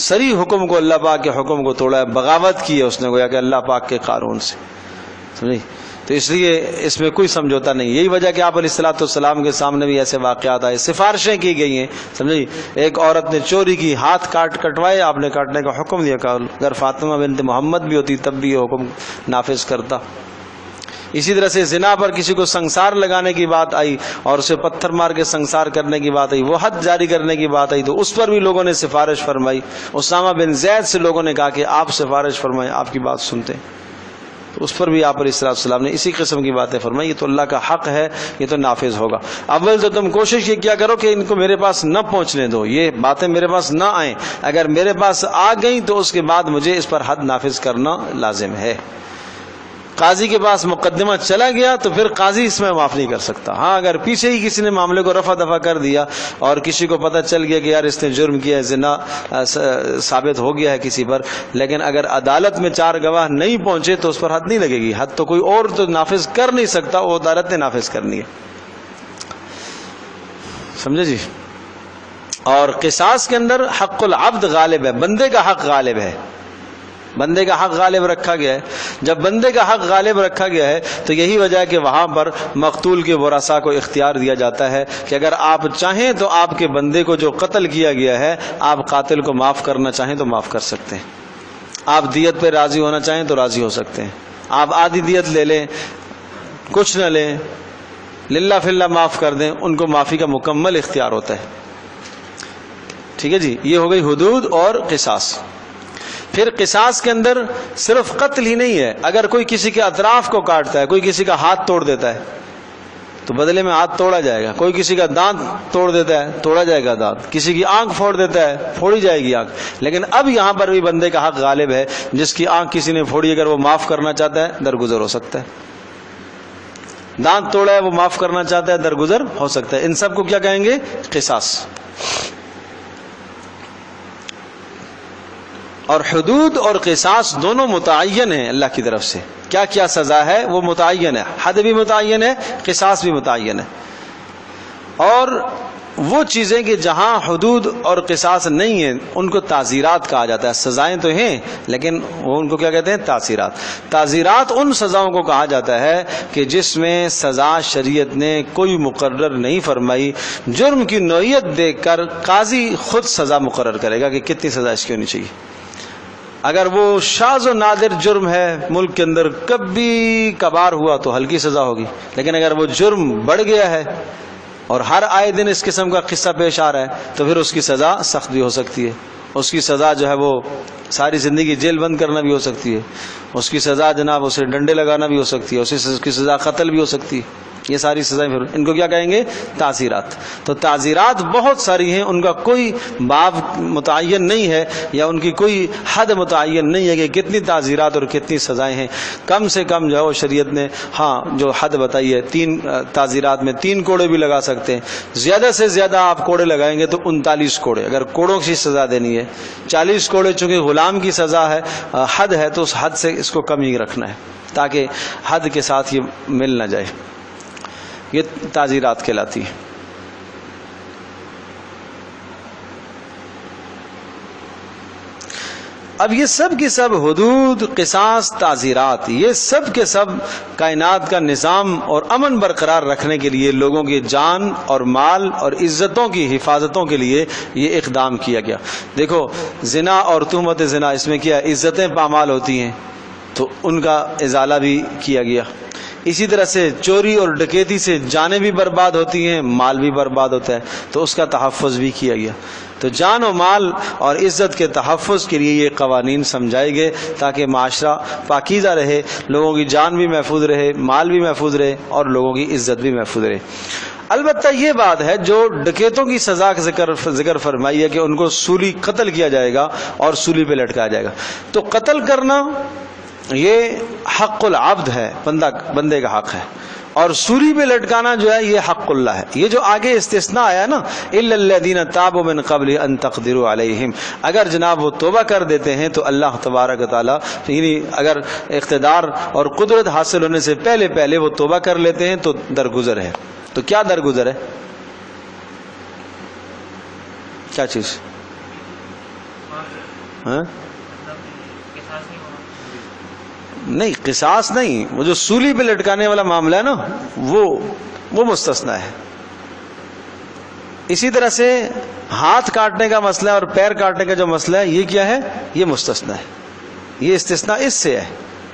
صریح حکم کو، اللہ پاک کے حکم کو توڑا ہے، بغاوت کی ہے اس نے، گویا کہ اللہ پاک کے قانون سے، سمجھی؟ تو اس لیے اس میں کوئی سمجھوتا نہیں. یہی وجہ کہ آپ علیہ الصلوۃ والسلام کے سامنے بھی ایسے واقعات آئے, سفارشیں کی گئی ہیں, سمجھے. ایک عورت نے چوری کی, ہاتھ کٹوائے, آپ نے کاٹنے کا حکم دیا, کہ اگر فاطمہ بنت محمد بھی ہوتی تب بھی یہ حکم نافذ کرتا. اسی طرح سے زنا پر کسی کو سنسار لگانے کی بات آئی اور اسے پتھر مار کے سنسار کرنے کی بات آئی, وہ حد جاری کرنے کی بات آئی, تو اس پر بھی لوگوں نے سفارش فرمائی. اسامہ بن زید سے لوگوں نے کہا کہ آپ سفارش فرمائیں, آپ کی بات سنتے, تو اس پر بھی آپ علیہ السلام نے اسی قسم کی باتیں فرمائی. یہ تو اللہ کا حق ہے, یہ تو نافذ ہوگا. اول تو تم کوشش یہ کیا کرو کہ ان کو میرے پاس نہ پہنچنے دو, یہ باتیں میرے پاس نہ آئیں. اگر میرے پاس آ گئیں تو اس کے بعد مجھے اس پر حد نافذ کرنا لازم ہے. قاضی کے پاس مقدمہ چلا گیا تو پھر قاضی اس میں معاف نہیں کر سکتا. ہاں اگر پیچھے ہی کسی نے معاملے کو رفع دفع کر دیا اور کسی کو پتہ چل گیا کہ یار اس نے جرم کیا ہے, زنا ثابت ہو گیا ہے کسی پر, لیکن اگر عدالت میں 4 گواہ نہیں پہنچے تو اس پر حد نہیں لگے گی. حد تو کوئی اور تو نافذ کر نہیں سکتا, وہ عدالت نے نافذ کرنی ہے, سمجھے جی. اور قصاص کے اندر حق العبد غالب ہے, بندے کا حق غالب ہے, بندے کا حق غالب رکھا گیا ہے. جب بندے کا حق غالب رکھا گیا ہے تو یہی وجہ ہے کہ وہاں پر مقتول کے ورثاء کو اختیار دیا جاتا ہے کہ اگر آپ چاہیں تو آپ کے بندے کو جو قتل کیا گیا ہے, آپ قاتل کو معاف کرنا چاہیں تو معاف کر سکتے ہیں. آپ دیت پہ راضی ہونا چاہیں تو راضی ہو سکتے ہیں. آپ آدھی دیت لے لیں, کچھ نہ لیں, للہ فلہ معاف کر دیں, ان کو معافی کا مکمل اختیار ہوتا ہے. ٹھیک ہے جی. یہ ہو گئی حدود اور قصاص. پھر قصاص کے اندر صرف قتل ہی نہیں ہے, اگر کوئی کسی کے اطراف کو کاٹتا ہے, کوئی کسی کا ہاتھ توڑ دیتا ہے تو بدلے میں ہاتھ توڑا جائے گا. کوئی کسی کا دانت توڑ دیتا ہے, توڑا جائے گا دانت. کسی کی آنکھ پھوڑ دیتا ہے, پھوڑی جائے گی آنکھ. لیکن اب یہاں پر بھی بندے کا حق غالب ہے, جس کی آنکھ کسی نے پھوڑی اگر وہ معاف کرنا چاہتا ہے درگزر ہو سکتا ہے. دانت توڑا ہے وہ معاف کرنا چاہتا ہے درگزر ہو سکتا ہے. ان سب کو کیا کہیں گے؟ قصاص. اور حدود اور قصاص دونوں متعین ہیں اللہ کی طرف سے. کیا کیا سزا ہے وہ متعین ہے, حد بھی متعین ہے, قصاص بھی متعین ہے. اور وہ چیزیں کہ جہاں حدود اور قصاص نہیں ہیں ان کو تعزیرات کہا جاتا ہے. سزائیں تو ہیں لیکن وہ ان کو کیا کہتے ہیں؟ تعزیرات. تعزیرات ان سزاؤں کو کہا جاتا ہے کہ جس میں سزا شریعت نے کوئی مقرر نہیں فرمائی. جرم کی نوعیت دیکھ کر قاضی خود سزا مقرر کرے گا کہ کتنی سزا اس کی ہونی چاہیے. اگر وہ شاذ و نادر جرم ہے, ملک کے اندر کبھی کبھار ہوا تو ہلکی سزا ہوگی, لیکن اگر وہ جرم بڑھ گیا ہے اور ہر آئے دن اس قسم کا قصہ پیش آ رہا ہے تو پھر اس کی سزا سخت بھی ہو سکتی ہے. اس کی سزا جو ہے وہ ساری زندگی جیل بند کرنا بھی ہو سکتی ہے. اس کی سزا جناب اسے ڈنڈے لگانا بھی ہو سکتی ہے. اس کی سزا قتل بھی ہو سکتی ہے. یہ ساری سزائیں پھر ان کو کیا کہیں گے؟ تعزیرات. تو تعزیرات بہت ساری ہیں, ان کا کوئی باب متعین نہیں ہے یا ان کی کوئی حد متعین نہیں ہے کہ کتنی تعزیرات اور کتنی سزائیں ہیں. کم سے کم جو ہے وہ شریعت نے ہاں جو حد بتائی ہے 3 تعزیرات میں 3 کوڑے بھی لگا سکتے ہیں. زیادہ سے زیادہ آپ کوڑے لگائیں گے تو 39 کوڑے. اگر کوڑوں کی سزا دینی ہے 40 کوڑے, چونکہ غلام کی سزا ہے, حد ہے, تو اس حد سے اس کو کم ہی رکھنا ہے تاکہ حد کے ساتھ یہ مل نہ جائے. یہ تعزیرات کہلاتی ہے. اب یہ سب کی سب حدود, قصاص, تعزیرات, یہ سب کے سب کائنات کا نظام اور امن برقرار رکھنے کے لیے, لوگوں کی جان اور مال اور عزتوں کی حفاظتوں کے لیے یہ اقدام کیا گیا. دیکھو زنا اور تہمت زنا, اس میں کیا عزتیں پامال ہوتی ہیں تو ان کا ازالہ بھی کیا گیا. اسی طرح سے چوری اور ڈکیتی سے جانیں بھی برباد ہوتی ہیں, مال بھی برباد ہوتا ہے, تو اس کا تحفظ بھی کیا گیا. تو جان و مال اور عزت کے تحفظ کے لیے یہ قوانین سمجھائے گئے تاکہ معاشرہ پاکیزہ رہے, لوگوں کی جان بھی محفوظ رہے, مال بھی محفوظ رہے اور لوگوں کی عزت بھی محفوظ رہے. البتہ یہ بات ہے جو ڈکیتوں کی سزا کا ذکر فرمائی ہے کہ ان کو سولی قتل کیا جائے گا اور سولی پہ لٹکایا جائے گا. تو قتل کرنا یہ حق العبد ہے، بندے کا حق ہے. اور سولی پہ لٹکانا جو ہے یہ حق اللہ ہے. یہ جو آگے استثناء آیا نا، الا الذین تابوا من قبل ان تقدروا علیہم، اگر جناب وہ توبہ کر دیتے ہیں تو اللہ تبارک و تعالیٰ، یعنی اگر اقتدار اور قدرت حاصل ہونے سے پہلے وہ توبہ کر لیتے ہیں تو درگزر ہے. تو کیا درگزر ہے؟ کیا چیز؟ نہیں، قصاص نہیں، وہ جو سولی پہ لٹکانے والا معاملہ ہے نا وہ مستثنا ہے. اسی طرح سے ہاتھ کاٹنے کا مسئلہ اور پیر کاٹنے کا جو مسئلہ ہے یہ کیا ہے؟ یہ مستثنا ہے. یہ استثناء اس سے ہے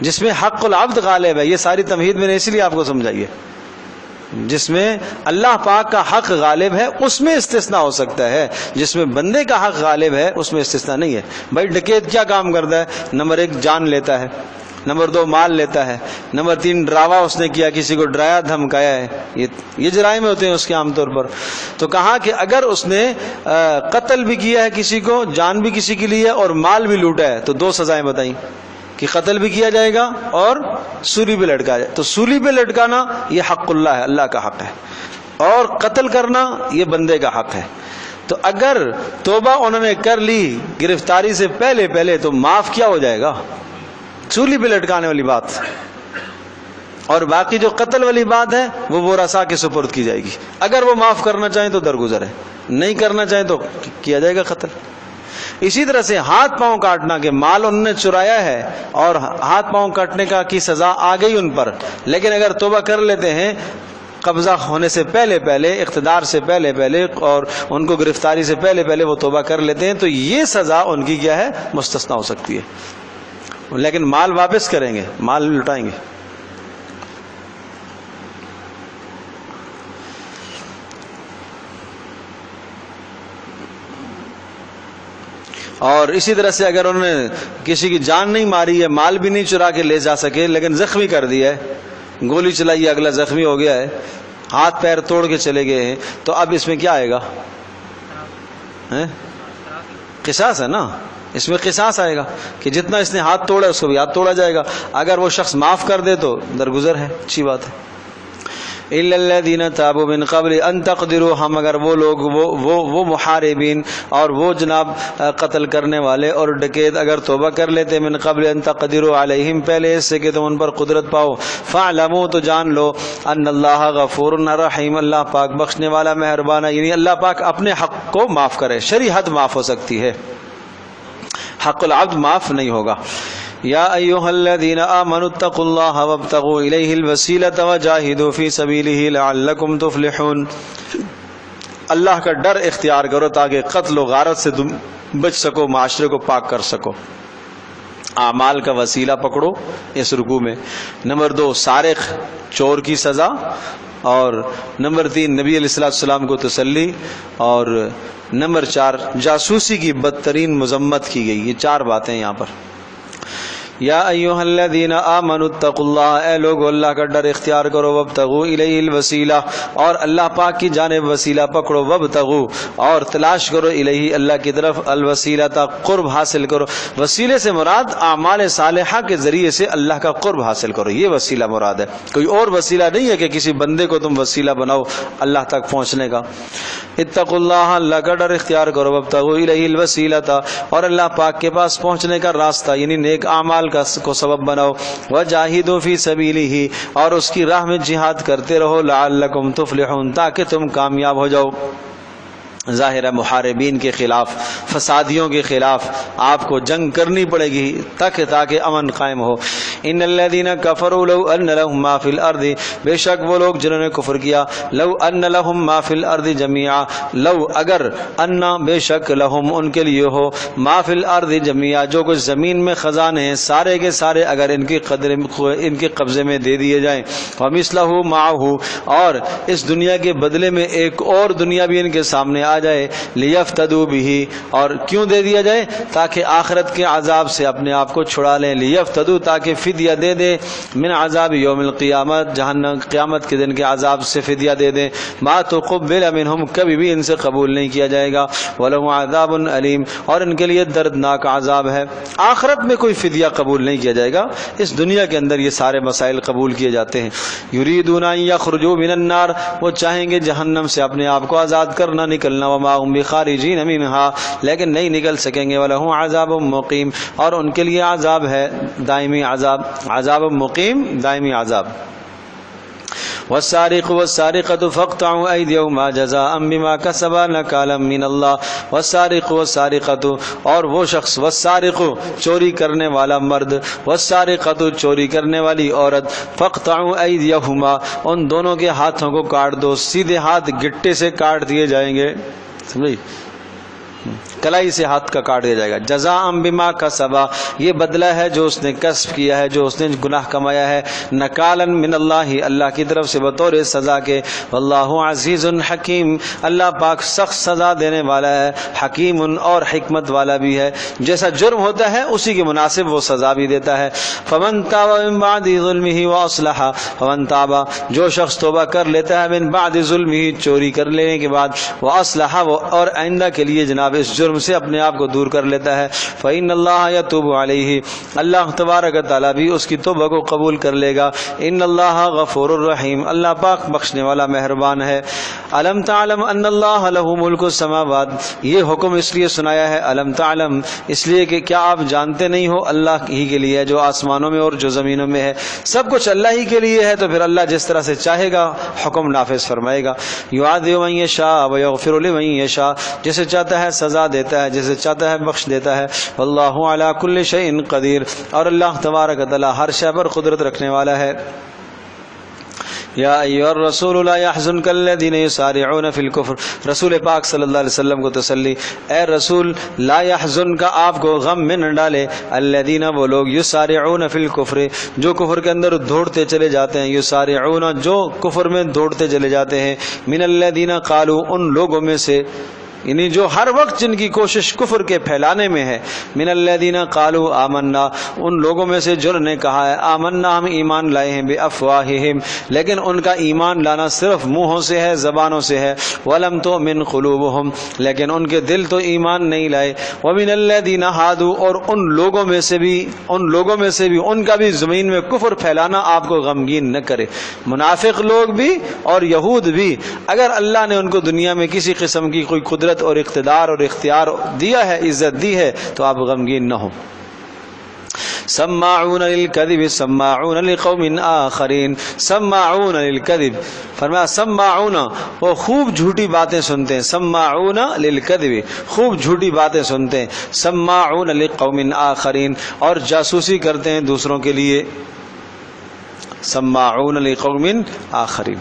جس میں حق العبد غالب ہے. یہ ساری تمہید میں نے اسی لیے آپ کو سمجھائی ہے. جس میں اللہ پاک کا حق غالب ہے اس میں استثناء ہو سکتا ہے، جس میں بندے کا حق غالب ہے اس میں استثناء نہیں ہے. بھائی ڈکیت کیا کام کرتا ہے؟ نمبر 1 جان لیتا ہے، نمبر 2 مال لیتا ہے، نمبر 3 ڈراوا اس نے کیا، کسی کو ڈرایا دھمکایا ہے. یہ جرائم ہوتے ہیں اس کے عام طور پر. تو کہا کہ اگر اس نے قتل بھی کیا ہے کسی کو، جان بھی کسی کی لی ہے اور مال بھی لوٹا ہے تو 2 سزائیں بتائیں کہ قتل بھی کیا جائے گا اور سولی پہ لٹکایا جائے. تو سولی پہ لٹکانا یہ حق اللہ ہے، اللہ کا حق ہے، اور قتل کرنا یہ بندے کا حق ہے. تو اگر توبہ انہوں نے کر لی گرفتاری سے پہلے تو معاف کیا ہو جائے گا؟ سولی پہ لٹکانے والی بات. اور باقی جو قتل والی بات ہے وہ ورثاء کے سپرد کی جائے گی. اگر وہ معاف کرنا چاہیں تو درگزر ہے، نہیں کرنا چاہیں تو کیا جائے گا قتل. اسی طرح سے ہاتھ پاؤں کاٹنا، کہ مال انہوں نے چرایا ہے اور ہاتھ پاؤں کاٹنے کی سزا آ گئی ان پر، لیکن اگر توبہ کر لیتے ہیں قبضہ ہونے سے پہلے، اقتدار سے پہلے اور ان کو گرفتاری سے پہلے وہ توبہ کر لیتے ہیں تو یہ سزا ان کی کیا ہے؟ مستثنا ہو سکتی ہے. لیکن مال واپس کریں گے، مال لٹائیں گے. اور اسی طرح سے اگر انہوں نے کسی کی جان نہیں ماری ہے، مال بھی نہیں چرا کے لے جا سکے لیکن زخمی کر دیا ہے، گولی چلائی ہے، اگلا زخمی ہو گیا ہے، ہاتھ پیر توڑ کے چلے گئے ہیں، تو اب اس میں کیا آئے گا؟ قصاص ہے نا. اس میں قصاص آئے گا کہ جتنا اس نے ہاتھ توڑا اس کو بھی ہاتھ توڑا جائے گا. اگر وہ شخص معاف کر دے تو درگزر ہے، اچھی بات ہے. الا الذین تابوا من قبل ان تقدروا، ہم اگر وہ لوگ وہ محاربین اور وہ جناب قتل کرنے والے اور ڈکیت اگر توبہ کر لیتے من قبل ان تقدروا علیہم، پہلے اس سے کہ تم ان پر قدرت پاؤ، فاعلموا، تو جان لو، ان اللہ غفور رحیم، اللہ پاک بخشنے والا مہربان ہے. یعنی اللہ پاک اپنے حق کو معاف کرے. شرعی حد معاف ہو سکتی ہے، حق العبد معاف نہیں ہوگا. یا ایھا الذین آمنوا اتقوا اللہ وابتغوا الیہ الوسیلۃ وجاہدوا فی سبیلہ لعلکم تفلحون. اللہ کا ڈر اختیار کرو تاکہ قتل و غارت سے تم بچ سکو، معاشرے کو پاک کر سکو. اعمال کا وسیلہ پکڑو اس رکوع میں. نمبر 2 سارق چور کی سزا، اور نمبر 3 نبی علیہ السلام کو تسلی، اور نمبر 4 جاسوسی کی بدترین مذمت کی گئی. یہ 4 باتیں یہاں پر. یا ایھا الذین آمنوا اتقوا اللہ، اے لوگو اللہ کا ڈر اختیار کرو، وابتغوا الیہ الوسیلہ، اور اللہ پاک کی جانب وسیلہ پکڑو، وابتغوا، اور تلاش کرو، الیہ اللہ کی طرف، الوسیلہ قرب حاصل کرو. وسیلے سے مراد اعمال صالحہ کے ذریعے سے اللہ کا قرب حاصل کرو، یہ وسیلہ مراد ہے. کوئی اور وسیلہ نہیں ہے کہ کسی بندے کو تم وسیلہ بناؤ اللہ تک پہنچنے کا. اتقوا اللہ، اللہ کا ڈر اختیار کرو، وابتغوا الیہ الوسیلہ، اور اللہ پاک کے پاس پہنچنے کا راستہ یعنی نیک اعمال کو سبب بناؤ، وجاہدوا فی سبیلہ، اور اس کی راہ میں جہاد کرتے رہو، لعلکم تفلحون، تاکہ تم کامیاب ہو جاؤ. ظاہر ہے محاربین کے خلاف، فسادیوں کے خلاف آپ کو جنگ کرنی پڑے گی تاکہ امن قائم ہو. ان الذین کفروا لو ان لهم ما فی الارض، بے شک وہ لوگ جنہوں نے کفر کیا، لو ان لهم ما فی الارض جميعا، لو اگر، ان بے شک، لهم ان کے لیے ہو، ما فی الارض جميعا جو کچھ زمین میں خزانے ہیں سارے کے سارے اگر ان کے قبضے میں دے دیے جائیں، ومثلہ معه، اور اس دنیا کے بدلے میں ایک اور دنیا بھی ان کے سامنے آ دیا جائے لیفتدوا بہ، اور کیوں دے دیا جائے؟ تاکہ آخرت کے عذاب سے اپنے آپ کو چھڑا لیں، لیفتدوا تاکہ فدیہ دے دیں، من عذاب یوم القیامت جہنم قیامت کے دن کے عذاب سے فدیہ دے دیں، ما تقبل منہم کبھی بھی ان سے قبول نہیں کیا جائے گا، ولہم عذاب علیم اور ان کے لیے دردناک عذاب ہے۔ آخرت میں کوئی فدیہ قبول نہیں کیا جائے گا، اس دنیا کے اندر یہ سارے مسائل قبول کیے جاتے ہیں۔ یریدون ان یخرجوا من النار، وہ چاہیں گے جہنم سے اپنے آپ کو آزاد کرنا، نکلنا، وما هم بخارجین منها، لیکن نہیں نکل سکیں گے، ولہم عذاب مقیم اور ان کے لیے عذاب ہے دائمی عذاب، عذاب مقیم دائمی عذاب۔ والسارق والسارقة فاقطعوا أيديهما جزاء بما كسبا نكالا من الله، والسارق والسارقة اور وہ شخص، والسارق چوری کرنے والا مرد، والسارقة چوری کرنے والی عورت، فاقطعوا أيديهما ان دونوں کے ہاتھوں کو کاٹ دو، سیدھے ہاتھ گٹے سے کاٹ دیے جائیں گے، سمجھے، کلائی سے ہاتھ کا کاٹ دیا جائے گا۔ جزاء بما کسبا، یہ بدلہ ہے جو اس نے کسب کیا ہے، جو اس نے گناہ کمایا ہے، نکالا من اللہ، اللہ کی طرف سے بطور سزا کے، واللہ عزیز حکیم، اللہ پاک سخت سزا دینے والا ہے، حکیم اور حکمت والا بھی ہے، جیسا جرم ہوتا ہے اسی کے مناسب وہ سزا بھی دیتا ہے۔ فمن تاب من بعد ظلمہ واصلح، فمن تاب جو شخص توبہ کر لیتا ہے، من بعد ظلمہ چوری کر لینے کے بعد، واصلح اور آئندہ کے لیے جناب اس جرم سے اپنے آپ کو دور کر لیتا ہے، فإن اللہ یتوب علیہ، اللہ تبارک تعالیٰ بھی اس کی توبہ کو قبول کر لے گا، ان اللہ غفور الرحیم، اللہ پاک بخشنے والا مہربان ہے۔ الم تعلم ان اللہ لہ ملک السماوات، یہ حکم اس لیے سنایا ہے الم تعلم، اس لیے کہ کیا آپ جانتے نہیں ہو اللہ ہی کے لیے ہے جو آسمانوں میں اور جو زمینوں میں ہے، سب کچھ اللہ ہی کے لیے ہے، تو پھر اللہ جس طرح سے چاہے گا حکم نافذ فرمائے گا۔ یعذب من یشاء ویغفر لمن یشاء، جسے چاہتا ہے سزا دیتا ہے، جسے چاہتا ہے بخش دیتا ہے، واللہ علی کل شیء قدیر، اور اللہ تبارک تعالی ہر شے پر قدرت رکھنے والا ہے۔ یا ایھا الرسول لا يحزنک الذین یسارعون فی الکفر، رسول پاک صلی اللہ علیہ وسلم کو تسلی، اے رسول لا يحزنک، آپ کو غم میں نہ ڈالے، الذین وہ لوگ، یسارعون فی الکفر جو کفر کے اندر دوڑتے چلے جاتے ہیں، یسارعون جو کفر میں دوڑتے چلے جاتے ہیں، من الذین قالوا ان لوگوں میں سے، یعنی جو ہر وقت جن کی کوشش کفر کے پھیلانے میں ہے، من الذین قالوا آمنا ان لوگوں میں سے جنہوں نے کہا ہے آمنا ہم ایمان لائے ہیں، بافواہہم لیکن ان کا ایمان لانا صرف منہوں سے ہے، زبانوں سے ہے، ولم تؤمن قلوبہم لیکن ان کے دل تو ایمان نہیں لائے، ومن الذین ہادوا اور ان لوگوں میں سے بھی ان کا بھی زمین میں کفر پھیلانا آپ کو غمگین نہ کرے، منافق لوگ بھی اور یہود بھی، اگر اللہ نے ان کو دنیا میں کسی قسم کی کوئی قدرت اور اقتدار اور اختیار دیا ہے، عزت دی ہے، تو آپ غمگین نہ ہوں۔ سماعون للکذب سماعون لقوم آخرین، سماعون للکذب فرمایا سماعون وہ خوب جھوٹی باتیں سنتے ہیں، سماعون للکذب خوب جھوٹی باتیں سنتے ہیں، سماعون لقوم آخرین اور جاسوسی کرتے ہیں دوسروں کے لیے، سماعون لقوم آخرین،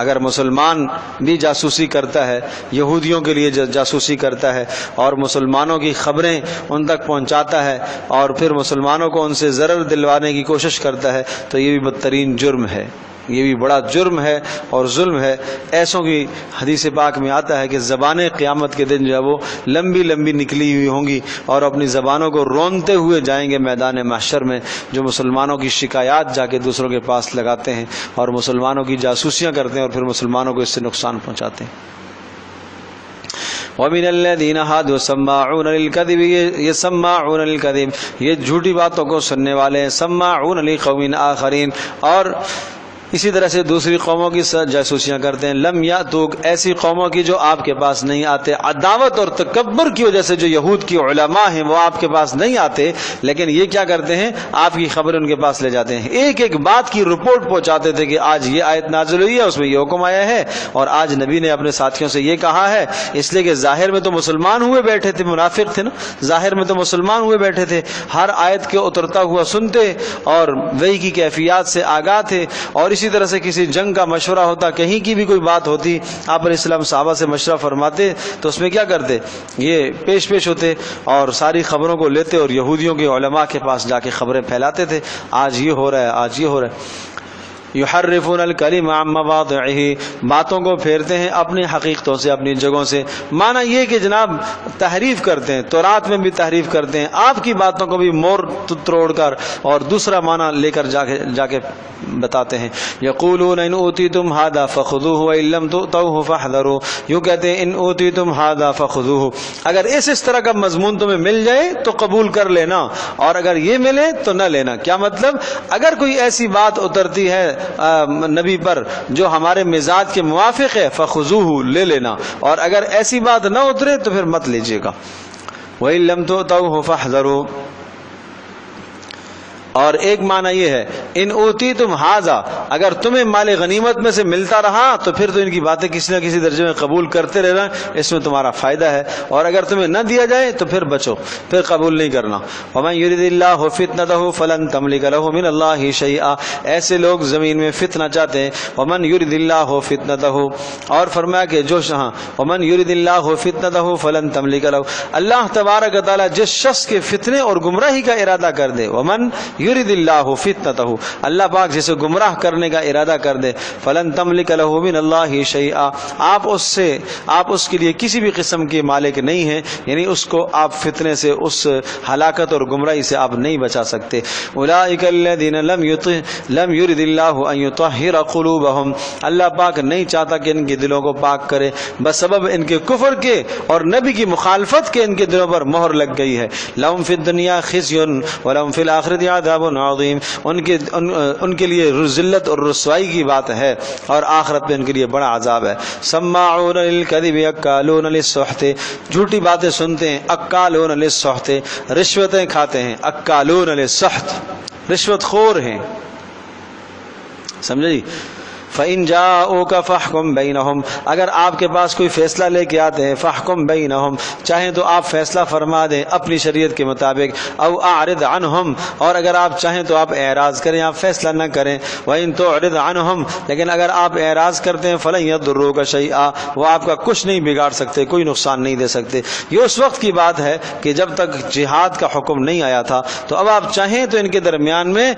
اگر مسلمان بھی جاسوسی کرتا ہے، یہودیوں کے لیے جاسوسی کرتا ہے اور مسلمانوں کی خبریں ان تک پہنچاتا ہے اور پھر مسلمانوں کو ان سے ضرر دلوانے کی کوشش کرتا ہے، تو یہ بھی بدترین جرم ہے، یہ بھی بڑا جرم ہے اور ظلم ہے۔ ایسوں کی حدیث پاک میں آتا ہے کہ زبانیں قیامت کے دن جو ہے وہ لمبی لمبی نکلی ہوئی ہوں گی اور اپنی زبانوں کو رونتے ہوئے جائیں گے میدان محشر میں، جو مسلمانوں کی شکایات جا کے دوسروں کے پاس لگاتے ہیں اور مسلمانوں کی جاسوسیاں کرتے ہیں اور پھر مسلمانوں کو اس سے نقصان پہنچاتے ہیں۔ وَمِنَ الَّذِينَ هَادُوا سَمَّاعُونَ لِلْكَذِبِ یہ سماعون للکذب یہ جھوٹی باتوں کو سننے والے ہیں، سماعون لقوم آخرین اور اسی طرح سے دوسری قوموں کی جاسوسیاں کرتے ہیں، لم یاتوک ایسی قوموں کی جو آپ کے پاس نہیں آتے، عداوت اور تکبر کی وجہ سے جو یہود کی علماء ہیں وہ آپ کے پاس نہیں آتے، لیکن یہ کیا کرتے ہیں آپ کی خبر ان کے پاس لے جاتے ہیں، ایک ایک بات کی رپورٹ پہنچاتے تھے کہ آج یہ آیت نازل ہوئی ہے، اس میں یہ حکم آیا ہے اور آج نبی نے اپنے ساتھیوں سے یہ کہا ہے، اس لیے کہ ظاہر میں تو مسلمان ہوئے بیٹھے تھے، منافق تھے نا، ظاہر میں تو مسلمان ہوئے بیٹھے تھے، ہر آیت کے اترتا ہوا سنتے اور وحی کی کیفیات سے آگاہ تھے، اور اسی طرح سے کسی جنگ کا مشورہ ہوتا، کہیں کی بھی کوئی بات ہوتی، آپ علیہ السلام صحابہ سے مشورہ فرماتے تو اس میں کیا کرتے، یہ پیش ہوتے اور ساری خبروں کو لیتے اور یہودیوں کے علماء کے پاس جا کے خبریں پھیلاتے تھے، آج یہ ہو رہا ہے، آج یہ ہو رہا ہے۔ یحرفون الکلم عن مواضعہ، باتوں کو پھیرتے ہیں اپنی حقیقتوں سے، اپنی جگہوں سے. معنی یہ کہ جناب تحریف کرتے ہیں، تورات میں بھی تحریف کرتے ہیں، آپ کی باتوں کو بھی مور توڑ کر اور دوسرا معنی لے کر جا کے بتاتے ہیں. یقولون ان اوتیتم ھذا فخذوہ وان لم تؤتوہ فاحذروا، یوں کہتے ہیں ان اوتیتم ھذا فخذوہ، اگر اس طرح کا مضمون تمہیں مل جائے تو قبول کر لینا، اور اگر یہ ملے تو نہ لینا. کیا مطلب؟ اگر کوئی ایسی بات اترتی ہے نبی پر جو ہمارے مزاج کے موافق ہے فخذوہ، لے لینا، اور اگر ایسی بات نہ اترے تو پھر مت لیجیے گا. وَإِن لَّمْ تُؤْتَوْهُ فَاحْذَرُوا. اور ایک معنی یہ ہے ان اوتیتم ھذا، اگر تمہیں مال غنیمت میں سے ملتا رہا تو پھر تو ان کی باتیں کسی نہ کسی درجے میں قبول کرتے رہنا، اس میں تمہارا فائدہ ہے، اور اگر تمہیں نہ دیا جائے تو پھر بچو، پھر قبول نہیں کرنا. ومن یرد اللہ فتنتہ فلن تملک لہ من اللہ شیئا، ایسے لوگ زمین میں فتنہ چاہتے ہیں. ومن یرد اللہ فتنتہ، اور فرمایا کہ جو ومن یرد اللہ فتنتہ فلن تملک لہ، اللہ تبارک و تعالی جس شخص کے فتنے اور گمراہی کا ارادہ کر دے، ومن یرید اللہ فتنتہ، اللہ پاک جسے گمراہ کرنے کا ارادہ کر دے، فلن تملک لہ من اللہ شیئا، آپ اس کے لیے کسی بھی قسم کے مالک نہیں ہیں، یعنی اس کو آپ فتنے سے، اس ہلاکت اور گمراہی سے آپ نہیں بچا سکتے. اولئک الذین لم یرد اللہ ان یطہر قلوبہم، اللہ پاک نہیں چاہتا کہ ان کے دلوں کو پاک کرے، بسبب ان کے کفر کے اور نبی کی مخالفت کے ان کے دلوں پر مہر لگ گئی ہے. لہم فی الدنیا خزی ولہم فی الآخرۃ عذاب عظیم، ان کے لیے ذلت اور رسوائی کی بات ہے، اور آخرت میں ان کے لیے بڑا عذاب ہے. سماعون للکذب اکالون للسحت، جھوٹی باتیں سنتے ہیں، اکالون للسحت، رشوتیں کھاتے ہیں، اکالون للسحت، رشوت خور ہیں. سمجھے جی؟ فَإِن جَاءُوكَ فَاحْكُم بَيْنَهُمْ، اگر آپ کے پاس کوئی فیصلہ لے کے آتے ہیں، فَاحْكُم بَيْنَهُمْ، چاہیں تو آپ فیصلہ فرما دیں اپنی شریعت کے مطابق، او اعرض عنہم، اور اگر آپ چاہیں تو آپ اعراض کریں، آپ فیصلہ نہ کریں. وَإِن تُعْرِضْ عَنْهُمْ، لیکن اگر آپ اعراض کرتے ہیں، فَلَن يَضُرُّوكَ شَيْئًا، وہ آپ کا کچھ نہیں بگاڑ سکتے، کوئی نقصان نہیں دے سکتے. یہ اس وقت کی بات ہے کہ جب تک جہاد کا حکم نہیں آیا تھا، تو اب آپ چاہیں تو ان کے درمیان میں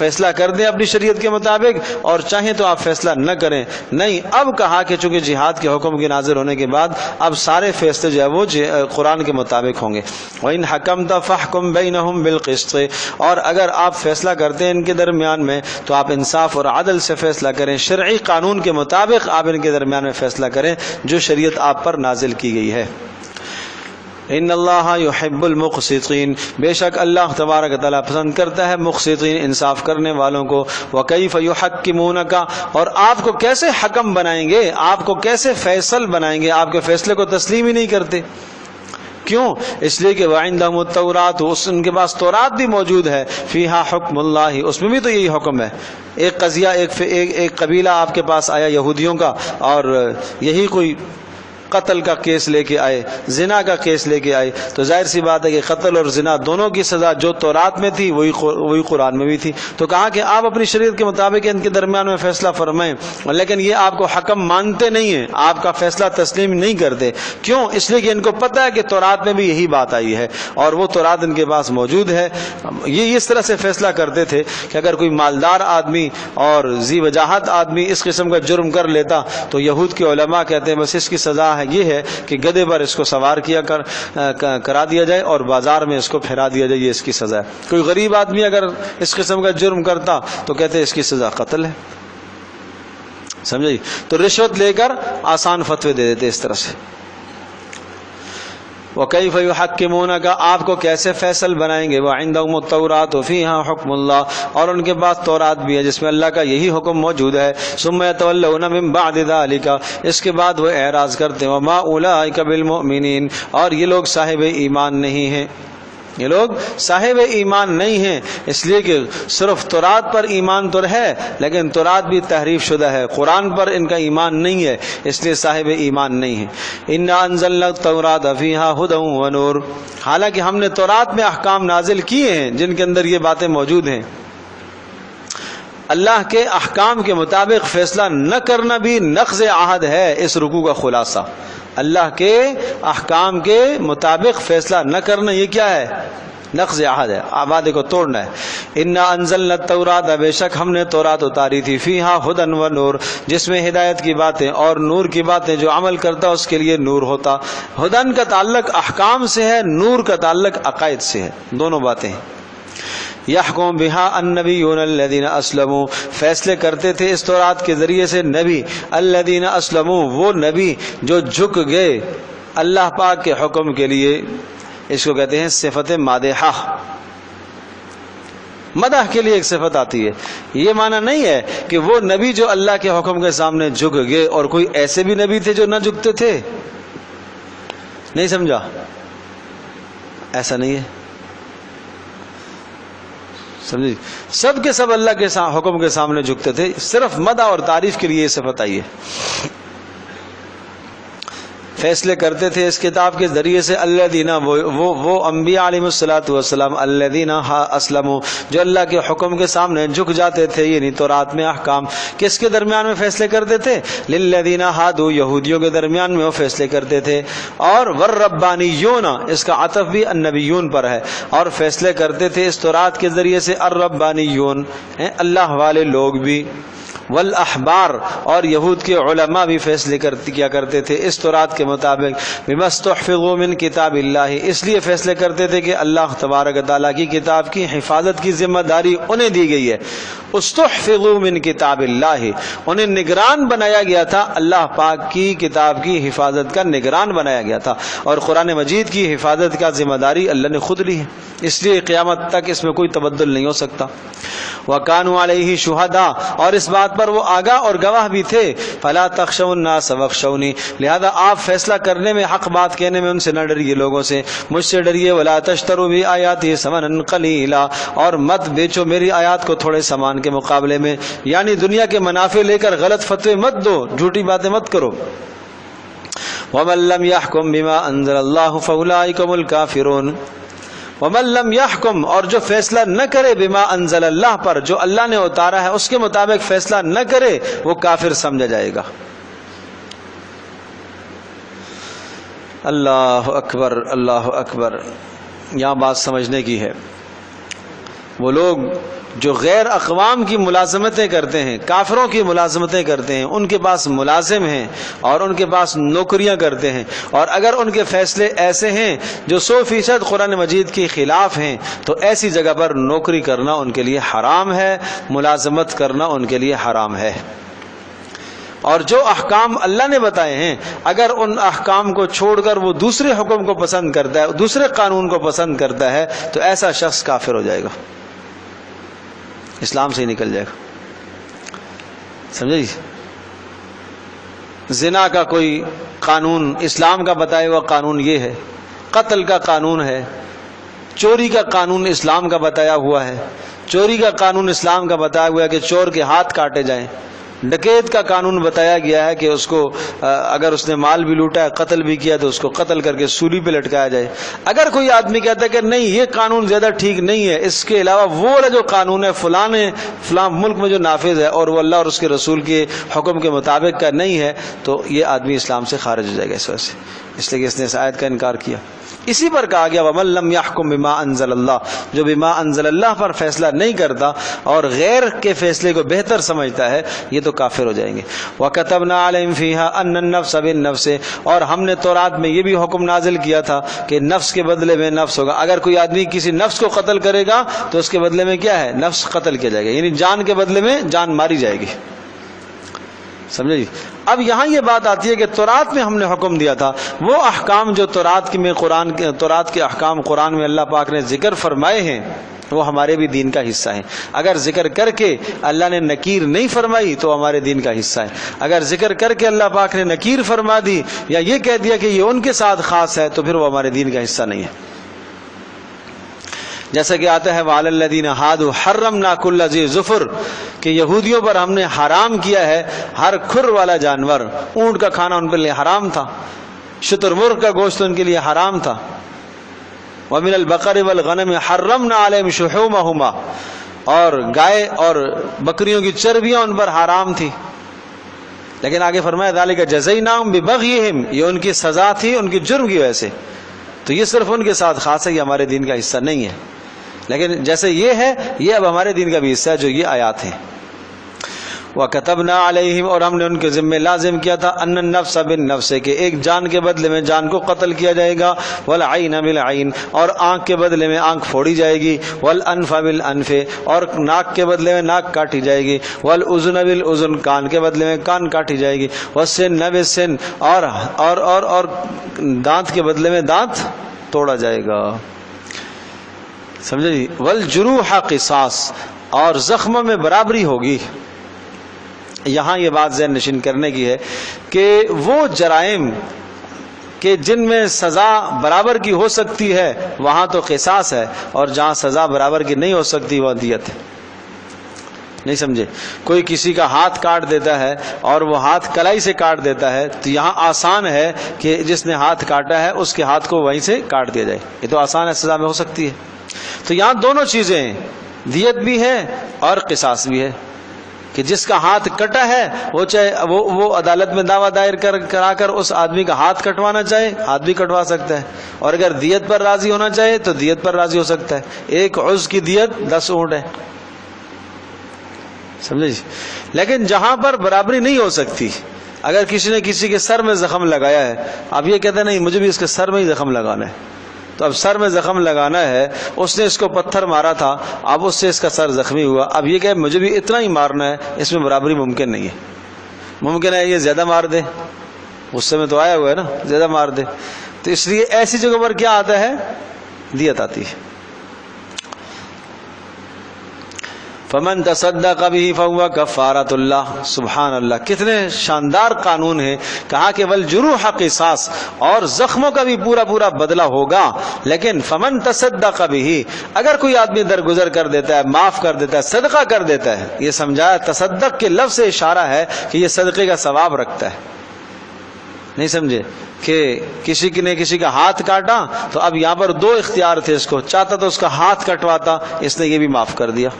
فیصلہ کر دیں اپنی شریعت کے مطابق، اور چاہیں تو آپ فیصلہ نہ کریں. نہیں، اب کہا کہ چونکہ جہاد کے حکم کے نازل ہونے کے بعد اب سارے فیصلے جو ہے وہ قرآن کے مطابق ہوں گے. وَإِنْ حَكَمْتَ فَاحْكُم بَيْنَهُمْ بِالْقِسْطِ، اور اگر آپ فیصلہ کرتے ہیں ان کے درمیان میں تو آپ انصاف اور عدل سے فیصلہ کریں، شرعی قانون کے مطابق آپ ان کے درمیان میں فیصلہ کریں جو شریعت آپ پر نازل کی گئی ہے. ان اللہ یحب المقسطین، بے شک اللہ تبارک تعالیٰ پسند کرتا ہے مقسطین، انصاف کرنے والوں کو. وکیف یحکمونک، اور آپ کو کیسے حکم بنائیں گے، آپ کو کیسے فیصل بنائیں گے، آپ کے فیصلے کو تسلیم ہی نہیں کرتے. کیوں؟ اس لیے کہ وعندہم التوراۃ، ان کے پاس تورات بھی موجود ہے، فیہا حکم اللہ، اس میں بھی تو یہی حکم ہے. ایک قضیہ، ایک قبیلہ آپ کے پاس آیا یہودیوں کا، اور یہی کوئی قتل کا کیس لے کے آئے، زنا کا کیس لے کے آئے، تو ظاہر سی بات ہے کہ قتل اور زنا دونوں کی سزا جو تورات میں تھی وہی قرآن میں بھی تھی. تو کہا کہ آپ اپنی شریعت کے مطابق ان کے درمیان میں فیصلہ فرمائیں، لیکن یہ آپ کو حکم مانتے نہیں ہیں، آپ کا فیصلہ تسلیم نہیں کرتے. کیوں؟ اس لیے کہ ان کو پتہ ہے کہ تورات میں بھی یہی بات آئی ہے، اور وہ تورات ان کے پاس موجود ہے. یہ اس طرح سے فیصلہ کرتے تھے کہ اگر کوئی مالدار آدمی اور ذی وجاہت آدمی اس قسم کا جرم کر لیتا تو یہود کے علماء کہتے ہیں بس اس کی سزا ہے یہ ہے کہ گدھے پر اس کو سوار کرا دیا جائے اور بازار میں اس کو پھیرا دیا جائے، یہ اس کی سزا ہے. کوئی غریب آدمی اگر اس قسم کا جرم کرتا تو کہتے ہیں اس کی سزا قتل ہے. سمجھے؟ تو رشوت لے کر آسان فتوے دے دیتے اس طرح سے. وَكَيْفَ يُحَكِّمُونَكَ، آپ کو کیسے فیصل بنائیں گے. وَعِندَهُمُ التَّوْرَاةُ فِيهَا حُكْمُ اللَّهِ، اور ان کے پاس تورات بھی ہے جس میں اللہ کا یہی حکم موجود ہے. ثُمَّ يَتَوَلَّوْنَ مِن بَعْدِ ذَلِكَ، اس کے بعد وہ اعراض کرتے ہیں. وَمَا أُولَٰئِكَ بِالْمُؤْمِنِينَ، اور یہ لوگ صاحب ایمان نہیں ہیں، یہ لوگ صاحب ایمان نہیں ہیں، اس لیے کہ صرف تورات پر ایمان تو ہے لیکن تورات بھی تحریف شدہ ہے، قرآن پر ان کا ایمان نہیں ہے، اس لیے صاحب ایمان نہیں ہے. اِنَّا أَنزَلْنَا التَّوْرَاةَ فِيهَا هُدًى وَنُورٌ، حالانکہ ہم نے تورات میں احکام نازل کیے ہیں جن کے اندر یہ باتیں موجود ہیں. اللہ کے احکام کے مطابق فیصلہ نہ کرنا بھی نقض عہد ہے. اس رکوع کا خلاصہ اللہ کے احکام کے مطابق فیصلہ نہ کرنا، یہ کیا ہے؟ نقض عہد ہے، وعدے کو توڑنا ہے۔ انا انزلنا التوراۃ، بے شک ہم نے تورات اتاری تھی، فیہا ھدی و نور، جس میں ہدایت کی باتیں اور نور کی باتیں، جو عمل کرتا اس کے لیے نور ہوتا۔ ہدن کا تعلق احکام سے ہے، نور کا تعلق عقائد سے ہے، دونوں باتیں ہیں۔ یحکم بہا النبیون الذین اسلموا، فیصلے کرتے تھے اس تورات کے ذریعے سے نبی، الذین اسلموا، وہ نبی جو جھک گئے اللہ پاک کے حکم کے لیے۔ اس کو کہتے ہیں صفت مادحہ، مدح کے لیے ایک صفت آتی ہے۔ یہ معنی نہیں ہے کہ وہ نبی جو اللہ کے حکم کے سامنے جھک گئے، اور کوئی ایسے بھی نبی تھے جو نہ جھکتے تھے، نہیں سمجھا؟ ایسا نہیں ہے، سمجھے؟ سب کے سب اللہ کے حکم کے سامنے جھکتے تھے، صرف مدح اور تعریف کے لیے یہ صفت آئی ہے۔ فیصلے کرتے تھے اس کتاب کے ذریعے سے الذین، وہ انبیاء علیہ الصلوۃ والسلام، الذین اسلموا، جو اللہ کے حکم کے سامنے جھک جاتے تھے، یعنی تورات میں احکام کس کے درمیان میں فیصلے کرتے تھے؟ للذین ہادوا، یہودیوں کے درمیان میں وہ فیصلے کرتے تھے۔ اور والربانیون، اس کا عطف بھی النبیون پر ہے، اور فیصلے کرتے تھے اس تورات کے ذریعے سے الربانیون، اللہ والے لوگ بھی، والاحبار، اور یہود کے علماء بھی فیصلے کیا کرتے تھے اس تورات کے مطابق، بما استحفظوا من کتاب اللہ، اس لیے فیصلے کرتے تھے کہ اللہ تبارک تعالیٰ کی کتاب کی حفاظت کی ذمہ داری انہیں دی گئی ہے۔ استحفظوا من کتاب اللہ، انہیں نگران بنایا گیا تھا، اللہ پاک کی کتاب کی حفاظت کا نگران بنایا گیا تھا، اور قرآن مجید کی حفاظت کا ذمہ داری اللہ نے خود لی ہے، اس لیے قیامت تک اس میں کوئی تبدل نہیں ہو سکتا۔ وَكَانُوا عَلَيْهِ شُهَدَاءَ، اور اس بات پر وہ آگاہ اور گواہ بھی تھے۔ فَلَا تَخْشَوُا النَّاسَ وَاخْشَوْنِي، لہذا آپ فیصلہ کرنے میں، حق بات کہنے میں ان سے نہ ڈریے، لوگوں سے مجھ سے ڈریے۔ وَلَا تَشْتَرُوا بِآيَاتِي ثَمَنًا قَلِيلًا، اور مت بیچو میری آیات کو تھوڑے سامان کے مقابلے میں، یعنی دنیا کے منافع لے کر غلط فتوے مت دو، جھوٹی باتیں مت کرو۔ وَمَن لَّمْ يَحْكُم بِمَا أَنزَلَ اللَّهُ فَأُولَٰئِكَ هُمُ الْكَافِرُونَ۔ وَمَن لَّمْ يَحْكُم، اور جو فیصلہ نہ کرے، بما انزل اللہ پر، جو اللہ نے اتارا ہے اس کے مطابق فیصلہ نہ کرے، وہ کافر سمجھا جائے گا۔ اللہ اکبر، اللہ اکبر۔ یہاں بات سمجھنے کی ہے، وہ لوگ جو غیر اقوام کی ملازمتیں کرتے ہیں، کافروں کی ملازمتیں کرتے ہیں، ان کے پاس ملازم ہیں اور ان کے پاس نوکریاں کرتے ہیں، اور اگر ان کے فیصلے ایسے ہیں جو 100% قرآن مجید کے خلاف ہیں، تو ایسی جگہ پر نوکری کرنا ان کے لیے حرام ہے، ملازمت کرنا ان کے لیے حرام ہے۔ اور جو احکام اللہ نے بتائے ہیں، اگر ان احکام کو چھوڑ کر وہ دوسرے حکم کو پسند کرتا ہے، دوسرے قانون کو پسند کرتا ہے، تو ایسا شخص کافر ہو جائے گا، اسلام سے ہی نکل جائے گا، سمجھے جی؟ زنا کا کوئی قانون اسلام کا بتایا ہوا قانون یہ ہے، قتل کا قانون ہے، چوری کا قانون اسلام کا بتایا ہوا ہے، چوری کا قانون اسلام کا بتایا ہوا ہے کہ چور کے ہاتھ کاٹے جائیں، ڈکیت کا قانون بتایا گیا ہے کہ اس کو اگر اس نے مال بھی لوٹا ہے، قتل بھی کیا، تو اس کو قتل کر کے سولی پہ لٹکایا جائے۔ اگر کوئی آدمی کہتا ہے کہ نہیں یہ قانون زیادہ ٹھیک نہیں ہے، اس کے علاوہ وہ والا جو قانون ہے فلاں ملک میں جو نافذ ہے اور وہ اللہ اور اس کے رسول کے حکم کے مطابق کا نہیں ہے، تو یہ آدمی اسلام سے خارج ہو جائے گا اس وجہ سے، اس لیے کہ اس نے اس آیت کا انکار کیا۔ اسی پر کہا گیا وَمَن لَّمْ يَحْكُم بِمَا أَنزَلَ اللَّهُ، جو بما انزل اللہ پر فیصلہ نہیں کرتا اور غیر کے فیصلے کو بہتر سمجھتا ہے، یہ تو کافر ہو جائیں گے۔ وَكَتَبْنَا عَلَيْهِمْ فِيهَا أَنَّ النَّفْسَ بِالنَّفْسِ، اور ہم نے تورات میں یہ بھی حکم نازل کیا تھا کہ نفس کے بدلے میں نفس ہوگا، اگر کوئی آدمی کسی نفس کو قتل کرے گا تو اس کے بدلے میں کیا ہے؟ نفس قتل کیا جائے گا، یعنی جان کے بدلے میں جان ماری جائے گی، سمجھے جی؟ اب یہاں یہ بات آتی ہے کہ تورات میں ہم نے حکم دیا تھا، وہ احکام جو تورات کے احکام قرآن میں اللہ پاک نے ذکر فرمائے ہیں، وہ ہمارے بھی دین کا حصہ ہیں۔ اگر ذکر کر کے اللہ نے نکیر نہیں فرمائی تو ہمارے دین کا حصہ ہے، اگر ذکر کر کے اللہ پاک نے نکیر فرما دی یا یہ کہہ دیا کہ یہ ان کے ساتھ خاص ہے، تو پھر وہ ہمارے دین کا حصہ نہیں ہے۔ جیسا کہ آتا ہے وَعَلَى الَّذِينَ هَادُوا حَرَّمْنَا كُلَّ ذِي ظُفُرٍ، کہ یہودیوں پر ہم نے حرام کیا ہے ہر کھر والا جانور، اونٹ کا کھانا ان کے لیے حرام تھا، شتر مرغ کا گوشت ان کے لیے حرام تھا۔ وَمِنَ الْبَقَرِ وَالْغَنَمِ حَرَّمْنَا عَلَيْهِمْ شُحُومَهُمَا، اور گائے اور بکریوں کی چربیاں ان پر حرام تھی، لیکن آگے فرمایا ذَلِكَ جَزَيْنَاهُمْ بِبَغْيِهِمْ، یہ ان کی سزا تھی ان کی جرم کی وجہ سے۔ تو یہ صرف ان کے ساتھ خاص ہے، یہ ہمارے دین کا حصہ نہیں ہے، لیکن جیسے یہ ہے یہ اب ہمارے دین کا بھی حصہ ہے جو یہ آیات ہیں۔ وَكَتَبْنَا عَلَيْهِمْ، اور ہم نے ان کے ذمہ لازم کیا تھا، أَنَّ النَّفْسَ بِالنَّفْسِ، کہ ایک جان کے بدلے میں جان کو قتل کیا جائے گا، وَالْعَيْنَ بِالْعَيْنِ، اور آنکھ کے بدلے میں آنکھ پھوڑی جائے گی، وَالْأَنْفَ بِالْأَنْفِ، اور ناک کے بدلے میں ناک کاٹی جائے گی، وَالْأُذُنَ بِالْأُذُنِ، کان کے بدلے میں کان کاٹی جائے گی، وَالسِّنَّ بِالسِّنِّ، اور دانت کے بدلے میں دانت توڑا جائے گا، سمجھے جی۔ وَالْجُرُوحَ قِصَاص، اور زخموں میں برابری ہوگی۔ یہاں یہ بات ذہن نشین کرنے کی ہے کہ وہ جرائم کہ جن میں سزا برابر کی ہو سکتی ہے وہاں تو قصاص ہے، اور جہاں سزا برابر کی نہیں ہو سکتی وہاں دیت ہے۔ نہیں سمجھے؟ کوئی کسی کا ہاتھ کاٹ دیتا ہے اور وہ ہاتھ کلائی سے کاٹ دیتا ہے، تو یہاں آسان ہے کہ جس نے ہاتھ کاٹا ہے اس کے ہاتھ کو وہیں سے کاٹ دیا جائے، یہ تو آسان ہے، سزا میں ہو سکتی ہے۔ تو یہاں دونوں چیزیں ہیں، دیت بھی ہے اور قصاص بھی ہے، کہ جس کا ہاتھ کٹا ہے وہ چاہے وہ عدالت میں دعویٰ دائر کرا کر اس آدمی کا ہاتھ کٹوانا چاہے ہاتھ بھی کٹوا سکتا ہے، اور اگر دیت پر راضی ہونا چاہے تو دیت پر راضی ہو سکتا ہے۔ ایک عضو کی دیت 10 اونٹ ہے، سمجھے جی۔ لیکن جہاں پر برابری نہیں ہو سکتی، اگر کسی نے کسی کے سر میں زخم لگایا ہے، اب یہ کہتے ہیں نہیں مجھے بھی اس کے سر میں ہی زخم لگانا ہے، تو اب سر میں زخم لگانا ہے، اس نے اس کو پتھر مارا تھا، اب اس سے اس کا سر زخمی ہوا، اب یہ کہ مجھے بھی اتنا ہی مارنا ہے، اس میں برابری ممکن نہیں ہے۔ ممکن ہے یہ زیادہ مار دے، غصے میں تو آیا ہوا ہے نا، زیادہ مار دے، تو اس لیے ایسی جگہ پر کیا آتا ہے؟ دیت آتی ہے۔ فمن تصدق به فهو کفارۃ اللہ، سبحان اللہ، کتنے شاندار قانون ہے۔ کہا کہ والجروح قصاص، اور زخموں کا بھی پورا پورا بدلہ ہوگا، لیکن فمن تصدق به، اگر کوئی آدمی درگزر کر دیتا ہے، معاف کر دیتا ہے، صدقہ کر دیتا ہے، یہ سمجھایا تصدق کے لفظ سے اشارہ ہے کہ یہ صدقے کا ثواب رکھتا ہے۔ نہیں سمجھے کہ کسی نے کسی کا ہاتھ کاٹا تو اب یہاں پر 2 اختیار تھے، اس کو چاہتا تو اس کا ہاتھ کٹواتا، اس نے یہ بھی معاف کر دیا،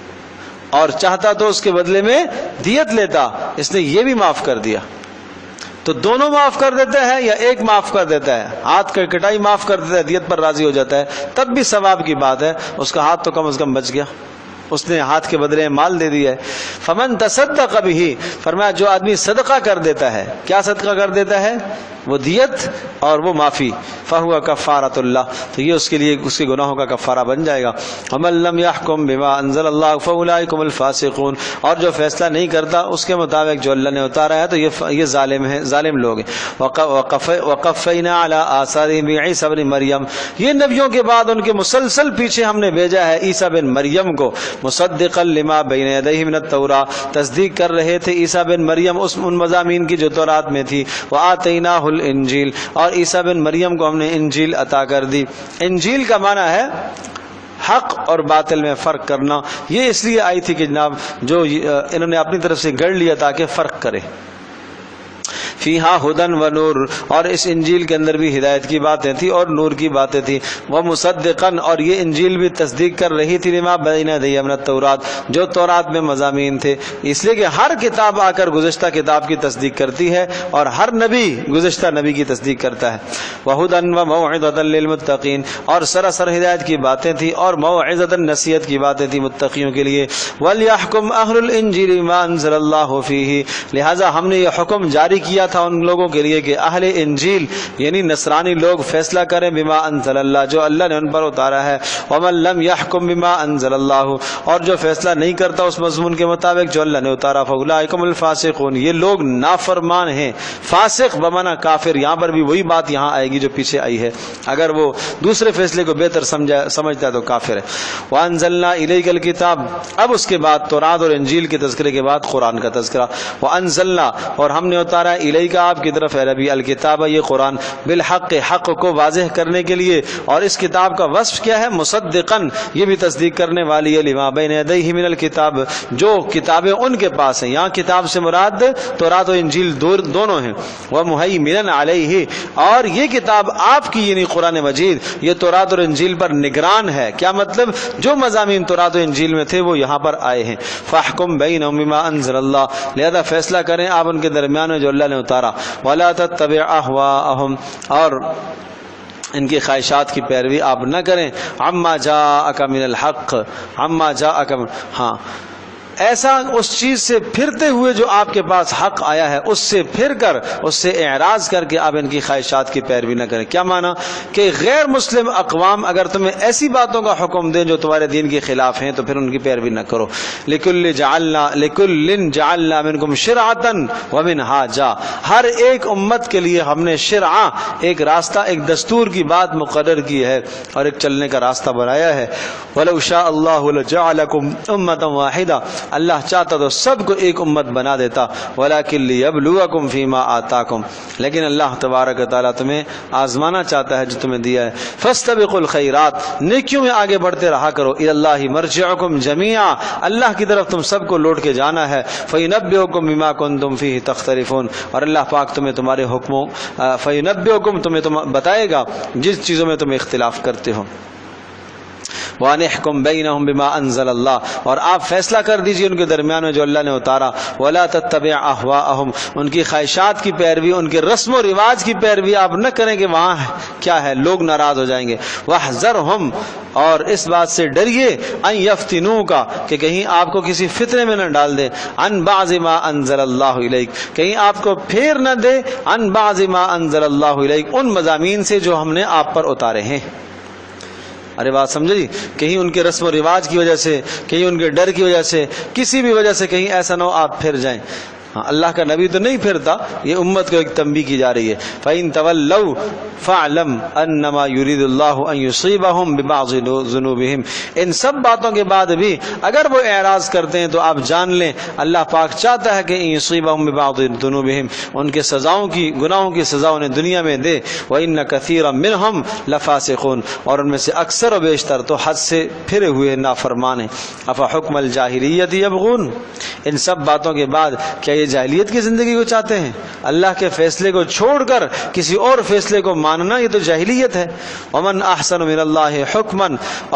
اور چاہتا تو اس کے بدلے میں دیت لیتا، اس نے یہ بھی معاف کر دیا۔ تو دونوں معاف کر دیتا ہے یا ایک معاف کر دیتا ہے؟ ہاتھ کی کٹائی معاف کر دیتا ہے، دیت پر راضی ہو جاتا ہے، تب بھی ثواب کی بات ہے، اس کا ہاتھ تو کم از کم بچ گیا، اس نے ہاتھ کے بدلے میں مال دے دیا ہے۔ فمن تصدق به، فرمایا جو آدمی صدقہ کر دیتا ہے، کیا صدقہ کر دیتا ہے؟ وہ دیت اور وہ معافی، فہو کفارۃ اللہ، تو یہ اس کے لیے اس کے گناہوں کا کفارہ بن جائے گا۔ ومن لم یحکم بما انزل اللہ فاولئک هم الفاسقون، اور جو فیصلہ نہیں کرتا اس کے مطابق جو اللہ نے اتارا ہے تو یہ ظالم ہیں، ظالم لوگ ہیں۔ وقفینا علی آثارہم بعیسی ابن مریم، یہ نبیوں کے بعد ان کے مسلسل پیچھے ہم نے بھیجا ہے عیسیٰ بن مریم کو، مصدقا لما بین یدیہ من التوراۃ، تصدیق کر رہے تھے عیسیٰ بن مریم ان مضامین کی جو تورات میں تھی، وآتیناہ الانجیل، اور عیسیٰ بن مریم کو ہم نے انجیل عطا کر دی۔ انجیل کا معنی ہے حق اور باطل میں فرق کرنا، یہ اس لیے آئی تھی کہ جناب جو انہوں نے اپنی طرف سے گڑ لیا تاکہ فرق کرے۔ فیہا ہدن و نور، اور اس انجیل کے اندر بھی ہدایت کی باتیں تھی اور نور کی باتیں تھی۔ ومصدقاً، اور یہ انجیل بھی تصدیق کر رہی تھی لما بین یدیہ من التوراۃ، جو تورات میں مضامین تھے، اس لیے کہ ہر کتاب آ کر گزشتہ کتاب کی تصدیق کرتی ہے اور ہر نبی گزشتہ نبی کی تصدیق کرتا ہے۔ وہدن و موعظۃ للمتقین، اور سراسر ہدایت کی باتیں تھی اور موعظۃ نصیحت کی باتیں تھی متقیوں کے لیے۔ ولیحکم اہل الانجیل بما انزل اللہ فیہ، لہذا ہم نے یہ حکم جاری کیا تھا ان لوگوں کے لیے کہ اہل انجیل یعنی نصرانی لوگ فیصلہ کریں بما انزل اللہ، جو اللہ نے ان پر اتارا ہے۔ ومن لم یحکم بما انزل اللہ، اور جو فیصلہ نہیں کرتا اس مضمون کے مطابق جو اللہ نے اتارا، فاولئک هم الفاسقون، یہ لوگ نافرمان ہیں۔ فاسق بمعنی کافر، یہاں پر بھی وہی بات یہاں آئے گی جو پیچھے آئی ہے، اگر وہ دوسرے فیصلے کو بہتر سمجھتا ہے تو کافر ہے۔ وانزلنا الیک الکتاب، اب اس کے بعد تورات اور انجیل کے تذکرے کے بعد قرآن کا تذکرہ۔ وانزلنا، اور ہم نے اتارا الیک آپ کی طرف اے نبی الکتاب، یہ قرآن، بالحق، حق کو واضح کرنے کے لیے، اور اس کتاب کا وصف کیا ہے؟ مصدقاً، یہ بھی تصدیق کرنے والی ہے، لما بین یدیہ من الکتاب، جو کتابیں ان کے پاس ہیں، یہاں کتاب سے مراد تورات و انجیل دونوں ہیں۔ ومہیمنا علیہ، اور یہ کتاب آپ کی یعنی قرآن مجید یہ تورات اور انجیل پر نگران ہے۔ کیا مطلب؟ جو مضامین تورات و انجیل میں تھے وہ یہاں پر آئے ہیں۔ فاحکم بینہم بما انزل اللہ، لہذا فیصلہ کریں آپ ان کے درمیان میں جو اللہ نے اتارا۔ ولا تتبع اہواءہم، اور ان کی خواہشات کی پیروی آپ نہ کریں. عما جاءک من الحق، عما جاءک، ہاں ایسا اس چیز سے پھرتے ہوئے جو آپ کے پاس حق آیا ہے اس سے پھر کر، اس سے اعراض کر کے آپ ان کی خواہشات کی پیروی نہ کریں. کیا معنی کہ غیر مسلم اقوام اگر تمہیں ایسی باتوں کا حکم دیں جو تمہارے دین کے خلاف ہیں تو پھر ان کی پیروی نہ کرو. لکل جعلنا منکم شرعۃ ومنہاجا، ہر ایک امت کے لیے ہم نے شرعہ، ایک راستہ، ایک دستور کی بات مقرر کی ہے اور ایک چلنے کا راستہ بنایا ہے. ولو شاء اللہ لجعلکم امۃ واحدہ، اللہ چاہتا تو سب کو ایک امت بنا دیتا. ولیکن لیبلوکم فیما آتاکم، لیکن اللہ تبارک و تعالیٰ تمہیں آزمانا چاہتا ہے جو تمہیں دیا ہے. فاستبقوا الخیرات، نیکیوں میں آگے بڑھتے رہا کرو. الی اللہ مرجعکم جمیعا، اللہ کی طرف تم سب کو لوٹ کے جانا ہے. فینبئکم بما کنتم فیہ تختلفون، اور اللہ پاک تمہیں تمہارے حکموں، فینبئکم تمہیں بتائے گا جس چیزوں میں تم اختلاف کرتے ہو. وَأَنِحْكُمْ بَيْنَهُمْ بِمَا أَنزَلَ اللَّهُ، اور آپ فیصلہ کر دیجئے ان کے درمیان میں جو اللہ نے اتارا. وَلَا تَتَّبِعْ أَهْوَاءَهُمْ، ان کی خواہشات کی پیروی، ان کے رسم و رواج کی پیروی آپ نہ کریں کہ وہاں کیا ہے، لوگ ناراض ہو جائیں گے. وَاحْذَرْهُمْ، اور اس بات سے ڈریے، ان يَفْتِنُوكَ، کہ کہیں آپ کو کسی فتنے میں نہ ڈال دے. عن بعض ما انزل اللہ الیک، کہیں آپ کو پھیر نہ دے. عن بعض ما انزل اللہ الیک، ان مضامین سے جو ہم نے آپ پر اتارے ہیں. ارے بات سمجھے جی، کہیں ان کے رسم و رواج کی وجہ سے، کہیں ان کے ڈر کی وجہ سے، کسی بھی وجہ سے کہیں ایسا نہ ہو آپ پھر جائیں. ہاں اللہ کا نبی تو نہیں پھرتا، یہ امت کو ایک تنبیہ کی جا رہی ہے. فَإِن تَوَلَّوْا فَاعْلَمْ أَنَّمَا يُرِيدُ اللَّهُ أَن يُصِيبَهُم بِبَعْضِ ذُنُوبِهِمْ، ان سب باتوں کے بعد بھی اگر وہ اعراض کرتے ہیں تو آپ جان لیں اللہ پاک چاہتا ہے کہ ان يُصِيبَهُم بِبَعْضِ ذُنُوبِهِمْ، ان کے سزاؤں کی، گناہوں کی سزا انہیں دنیا میں دے. وَإِنَّ كَثِيرًا مِّنْهُمْ لَفَاسِقُونَ، اور ان میں سے اکثر و بیشتر تو حد سے پھرے ہوئے نافرمان ہیں. أَفَحُكْمَ الْجَاهِلِيَّةِ يَبْغُونَ، ان سب باتوں کے بعد کیا یہ جاہلیت کی زندگی کو چاہتے ہیں؟ اللہ کے فیصلے کو چھوڑ کر کسی اور فیصلے کو ماننا یہ تو جاہلیت ہے. ومن احسن من اللہ حکما،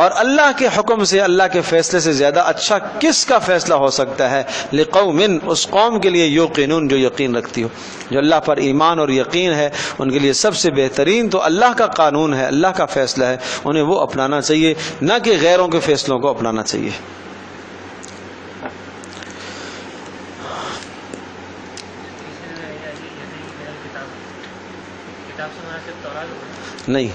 اور اللہ کے حکم سے، اللہ کے فیصلے سے زیادہ اچھا کس کا فیصلہ ہو سکتا ہے؟ لقوم، اس قوم کے لیے یوقنون، جو یقین رکھتی ہو، جو اللہ پر ایمان اور یقین ہے، ان کے لیے سب سے بہترین تو اللہ کا قانون ہے، اللہ کا فیصلہ ہے، انہیں وہ اپنانا چاہیے، نہ کہ غیروں کے فیصلوں کو اپنانا چاہیے. نہیں